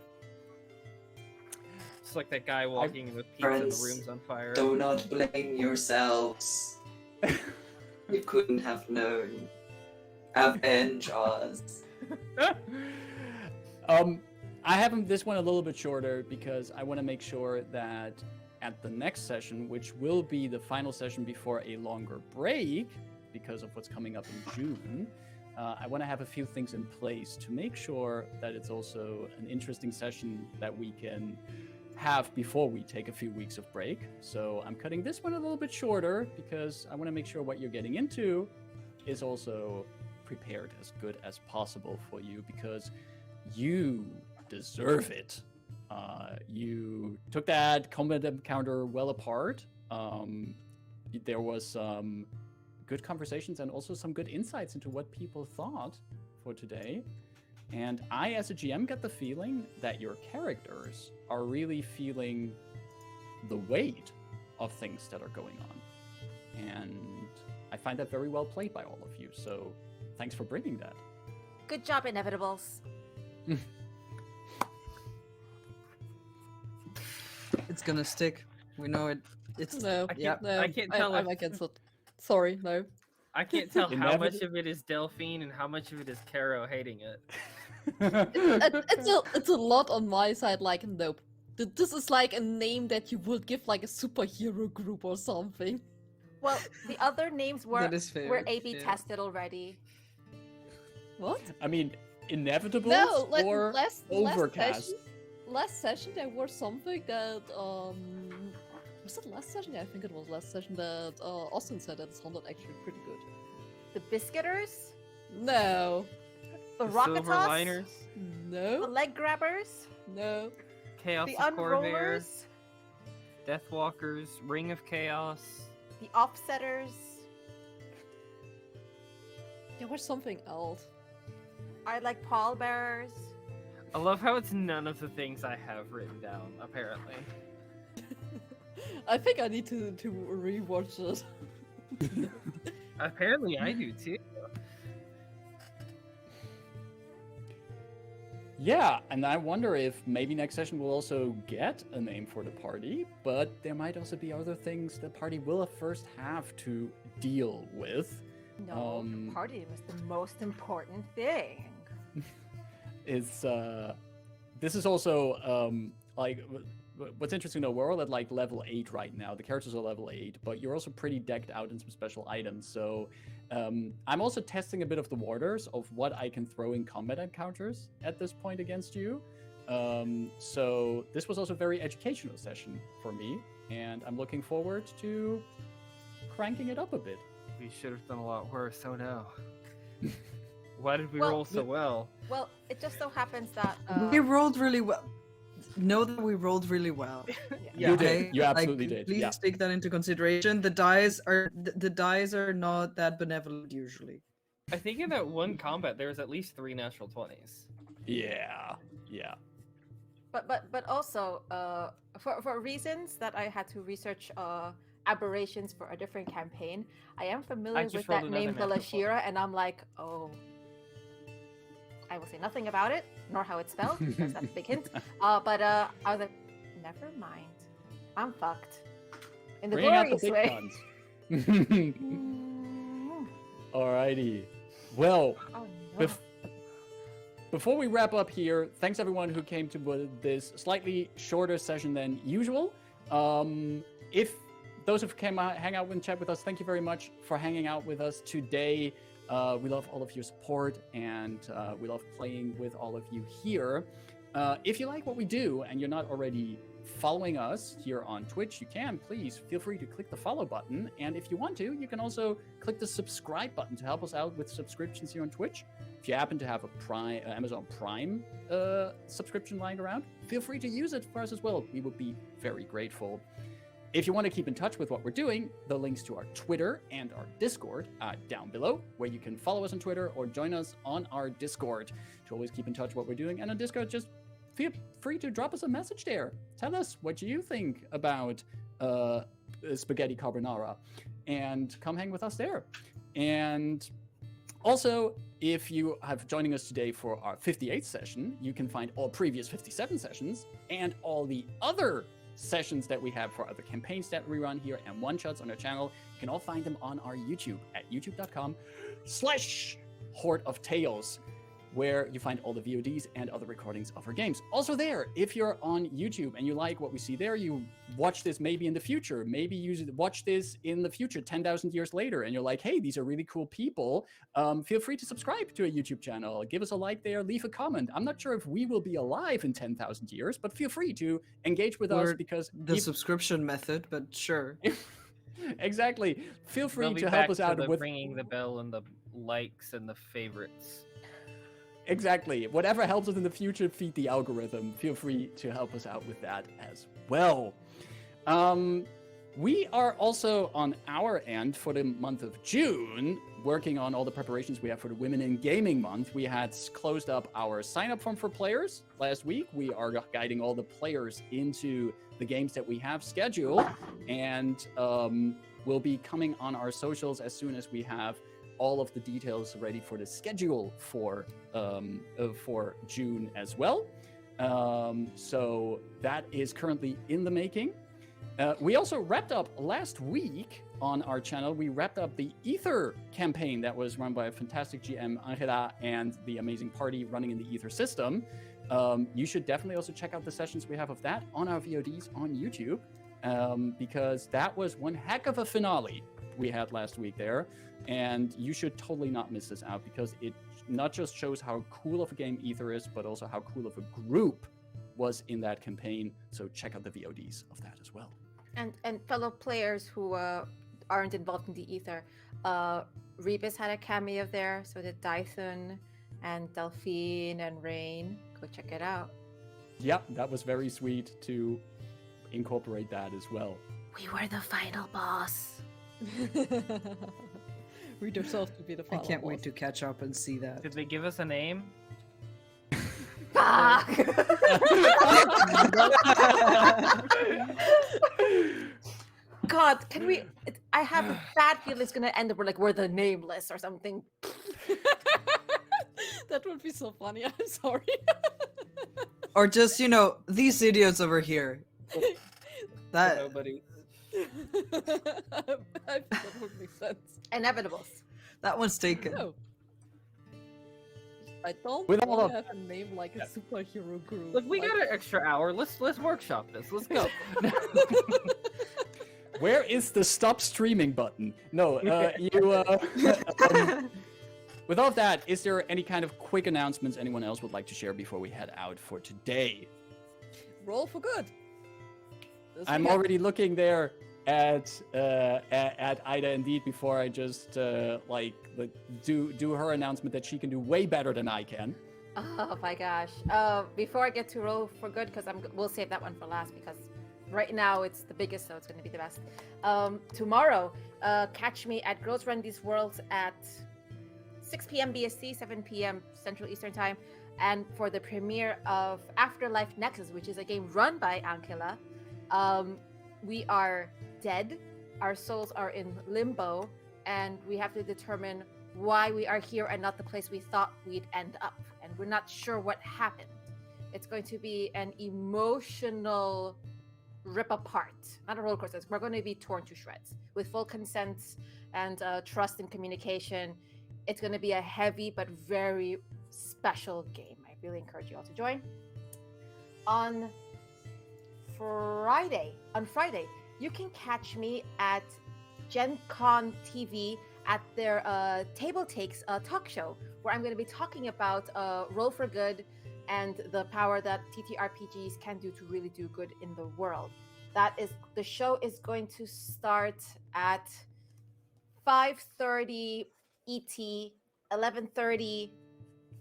It's like that guy walking with pizza and the Friends, room's on fire. Do not blame yourselves. You couldn't have known. Avenge us. I have this one a little bit shorter because I want to make sure that at the next session, which will be the final session before a longer break because of what's coming up in June, I want to have a few things in place to make sure that it's also an interesting session that we can have before we take a few weeks of break. So I'm cutting this one a little bit shorter because I want to make sure what you're getting into is also prepared as good as possible for you, because you deserve it. You took that combat encounter well apart. There was some good conversations and also some good insights into what people thought for today. And I, as a GM, get the feeling that your characters are really feeling the weight of things that are going on. And I find that very well played by all of you. So thanks for bringing that. Good job, Inevitables. It's gonna stick. We know it. It's No. I can't, Yep. No. I can't tell I'm if, against it. Sorry, no. I can't tell how much Inevit- of it is Delphine and how much of it is Caro hating it. It's a lot on my side, like, nope. This is like a name that you would give like a superhero group or something. Well, the other names were That is fair, A/B yeah. tested already. What? I mean, Inevitables No, or Overcast? Last session there was something that was it last session? Yeah, I think it was last session that Austin said that it sounded actually pretty good. The Biscuiters, No. the Silver Rocketos, Liners, the No. Leg Grabbers, No. Chaos the of Corvair. Unrollers. Deathwalkers, Ring of Chaos. The offsetters There was something else. are like pallbearers. I love how it's none of the things I have written down, apparently. I think I need to rewatch it. Apparently I do too. Yeah, and I wonder if maybe next session we'll also get a name for the party, but there might also be other things the party will first have to deal with. No, the party was the most important thing. It's this is also like what's interesting though, we're all at like level 8 right now. The characters are level 8, but you're also pretty decked out in some special items. So I'm also testing a bit of the waters of what I can throw in combat encounters at this point against you. So this was also a very educational session for me, and I'm looking forward to cranking it up a bit. We should have done a lot worse, oh no. Why did we Well, roll so well? Well, it just so happens that We rolled really well. Know that we rolled really well. You Okay? did. You absolutely did. Please Yeah. take that into consideration. The dice are not that benevolent usually. I think in that one combat there was at least 3 natural 20s. Yeah. Yeah. but also for reasons that I had to research aberrations for a different campaign, I am familiar just with rolled that another name natural Galashira, and I'm like, oh, I will say nothing about it, nor how it's spelled, because that's a big hint. But I was like, never mind, I'm fucked in the Bring out the glorious big way. guns. Mm. Alrighty. Well, Oh no. before we wrap up here, thanks everyone who came to this slightly shorter session than usual. If those who came out, hang out and chat with us, thank you very much for hanging out with us today. We love all of your support, and we love playing with all of you here. If you like what we do and you're not already following us here on Twitch, you can please feel free to click the follow button. And if you want to, you can also click the subscribe button to help us out with subscriptions here on Twitch. If you happen to have a Amazon Prime subscription lying around, feel free to use it for us as well. We would be very grateful. If you want to keep in touch with what we're doing, the links to our Twitter and our Discord are down below, where you can follow us on Twitter or join us on our Discord to always keep in touch with what we're doing. And on Discord, just feel free to drop us a message there. Tell us what you think about spaghetti carbonara, and come hang with us there. And also, if you have joining us today for our 58th session, you can find all previous 57 sessions and all the other sessions that we have for other campaigns that we run here and one-shots on our channel. You can all find them on our YouTube at youtube.com/Horde of Tales, where you find all the VODs and other recordings of our games. Also there, if you're on YouTube and you like what we see there, you watch this maybe in the future, maybe you watch this in the future 10,000 years later, and you're like, hey, these are really cool people, feel free to subscribe to a YouTube channel, give us a like there, leave a comment. I'm not sure if we will be alive in 10,000 years, but feel free to engage with us, because the subscription method, but sure. Exactly. Feel free They'll be to back help us out the with ringing the bell and the likes and the favorites. Exactly. Whatever helps us in the future feed the algorithm, feel free to help us out with that as well. We are also on our end for the month of June working on all the preparations we have for the Women in Gaming month. We had closed up our sign-up form for players last week. We are guiding all the players into the games that we have scheduled, and we'll be coming on our socials as soon as we have all of the details ready for the schedule for June as well. So that is currently in the making. We also wrapped up last week on our channel. We wrapped up the Ether campaign that was run by a fantastic GM, Angela, and the amazing party running in the Ether system. You should definitely also check out the sessions we have of that on our VODs on YouTube, because that was one heck of a finale we had last week there. And you should totally not miss this out, because it not just shows how cool of a game Ether is, but also how cool of a group was in that campaign. So check out the VODs of that as well. And fellow players who aren't involved in the Ether, Rebus had a cameo there, so did Dythun and Delphine and Rayn. Go check it out. Yeah, that was very sweet to incorporate that as well. We were the final boss. We deserve to be the I final can't wait boss. to catch up and see that. Did they give us a name? Fuck! God, can we? I have a bad feeling it's gonna end up we're the nameless or something. That would be so funny. I'm sorry. Or just, these idiots over here. That Nobody. I think that would make sense. Inevitables. that one's taken. No. I don't With all want to of- have a name like a superhero group. Look, we like- got an extra hour. Let's workshop this. Let's go. Where is the stop streaming button? No, with all of that, is there any kind of quick announcements anyone else would like to share before we head out for today? Roll for good. This I'm weekend. already looking there at Ida indeed before I just do her announcement that she can do way better than I can. Oh my gosh. Before I get to roll for good, because we'll save that one for last because right now it's the biggest, so it's going to be the best. Tomorrow, catch me at Girls Run These Worlds at 6 p.m. BST, 7 p.m. Central Eastern Time, and for the premiere of Afterlife Nexus, which is a game run by Ankila. We are dead, our souls are in limbo, and we have to determine why we are here and not the place we thought we'd end up. And we're not sure what happened. It's going to be an emotional rip apart, not a roller coaster. We're going to be torn to shreds with full consent and trust and communication. It's going to be a heavy but very special game. I really encourage you all to join. On Friday, you can catch me at Gen Con TV at their Table Takes talk show, where I'm going to be talking about Roll for Good and the power that TTRPGs can do to really do good in the world. The show is going to start at 5:30 ET, 11:30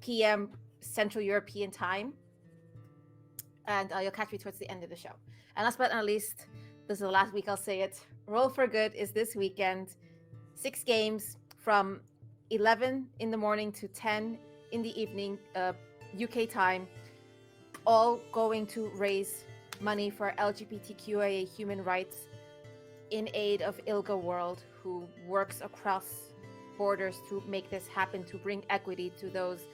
p.m. Central European Time. And you'll catch me towards the end of the show. And last but not least, this is the last week I'll say it. Roll for Good is this weekend. 6 games from 11 in the morning to 10 in the evening, UK time, all going to raise money for LGBTQIA human rights in aid of ILGA World, who works across borders to make this happen, to bring equity to those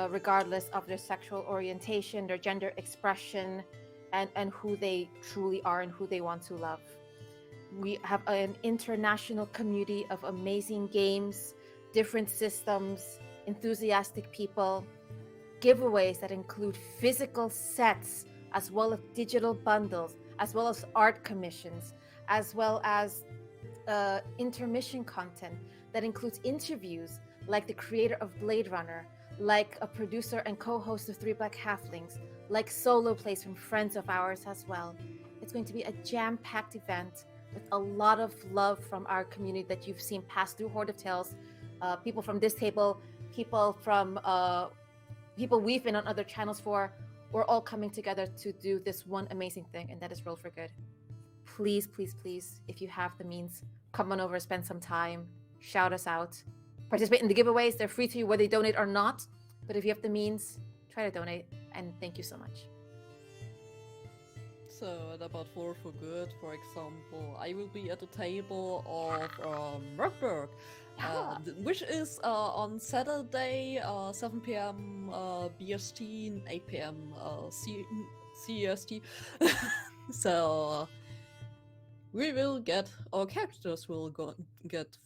regardless of their sexual orientation, their gender expression, and who they truly are and who they want to love. We have an international community of amazing games, different systems, enthusiastic people, giveaways that include physical sets, as well as digital bundles, as well as art commissions, as well as intermission content that includes interviews like the creator of Blade Runner, like a producer and co-host of 3 Black Halflings, like solo plays from friends of ours as well. It's going to be a jam-packed event with a lot of love from our community that you've seen pass through Horde of Tales, people from this table, people from people we've been on other channels for. We're all coming together to do this one amazing thing, and that is Roll for Good. Please, please, please, if you have the means, come on over, spend some time, shout us out, participate in the giveaways. They're free to you whether you donate or not, but if you have the means, try to donate, and thank you so much. So, and about Roll for Good, for example, I will be at the table of Rockberg, which is on Saturday, 7 p.m. BST, 8 p.m. CEST. So, our characters will get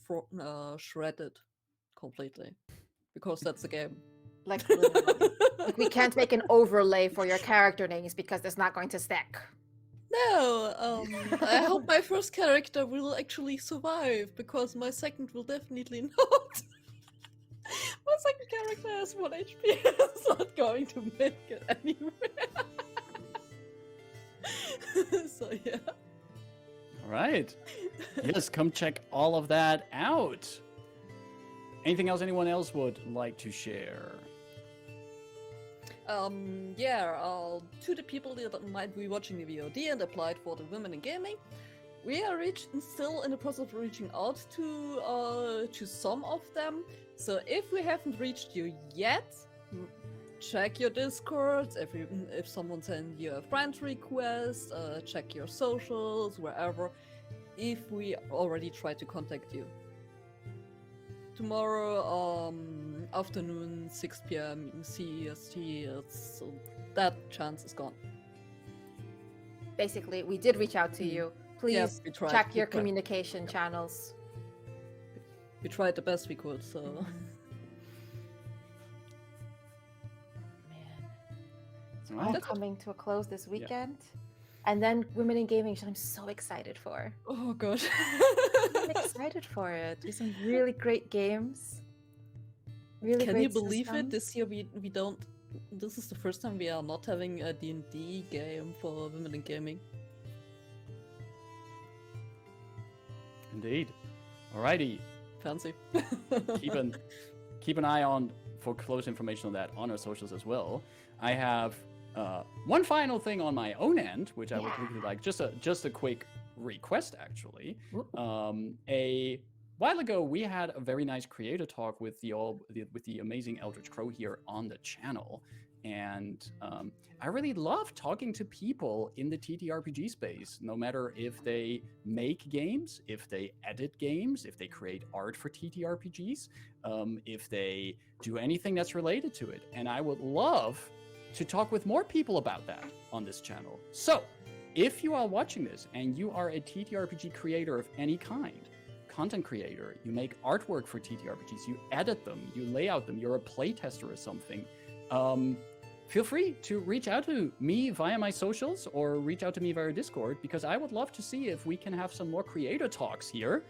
shredded completely, because that's the game. Like, literally. Like, we can't make an overlay for your character names because it's not going to stick. No, I hope my first character will actually survive, because my second will definitely not. My second character has 1 HP, it's not going to make it anywhere. So yeah. All right. Yes, come check all of that out. Anything else anyone else would like to share? To the people that might be watching the VOD and applied for the Women in Gaming, we are still in the process of reaching out to some of them. So if we haven't reached you yet, check your Discords. If someone sent you a friend request, check your socials, wherever. If we already tried to contact you. Tomorrow afternoon, 6 p.m. CEST, so that chance is gone. Basically, we did reach out to you. Please Yes, we tried. check your We tried. communication channels. We tried the best we could, so. Man, it's Well, all that's it. coming to a close this weekend. And then Women in Gaming, which I'm so excited for. Oh god. I'm excited for it. There's some really great games. Really Can great you believe it? systems. This year we don't. This is the first time we are not having a D&D game for Women in Gaming. Indeed. Alrighty. Fancy. Keep an eye on for close information on that on our socials as well. I have one final thing on my own end, which I would really like, just a quick request actually. A while ago, we had a very nice creator talk with the amazing Eldritch Crow here on the channel, and I really love talking to people in the TTRPG space, no matter if they make games, if they edit games, if they create art for TTRPGs, if they do anything that's related to it. And I would love to talk with more people about that on this channel. So, if you are watching this and you are a TTRPG creator of any kind, content creator, you make artwork for TTRPGs, you edit them, you lay out them, you're a playtester or something, feel free to reach out to me via my socials or reach out to me via Discord, because I would love to see if we can have some more creator talks here.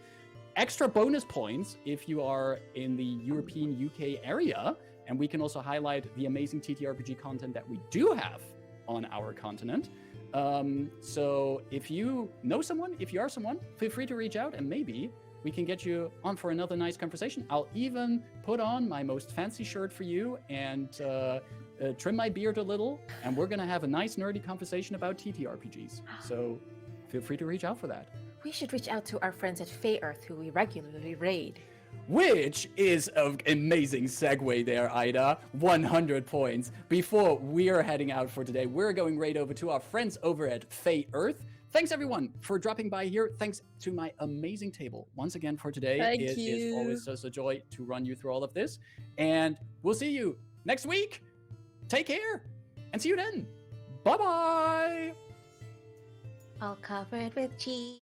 Extra bonus points if you are in the European UK area, and we can also highlight the amazing TTRPG content that we do have on our continent. So if you know someone, if you are someone, feel free to reach out and maybe we can get you on for another nice conversation. I'll even put on my most fancy shirt for you and trim my beard a little, and we're gonna have a nice nerdy conversation about TTRPGs. So feel free to reach out for that. We should reach out to our friends at Fey Earth, who we regularly raid. Which is an amazing segue there, Ida. 100 points. Before we're heading out for today, we're going right over to our friends over at Fey Earth. Thanks everyone for dropping by here. Thanks to my amazing table once again for today. Thank It is you. always such a joy to run you through all of this. And we'll see you next week. Take care and see you then. Bye-bye. All covered with cheese.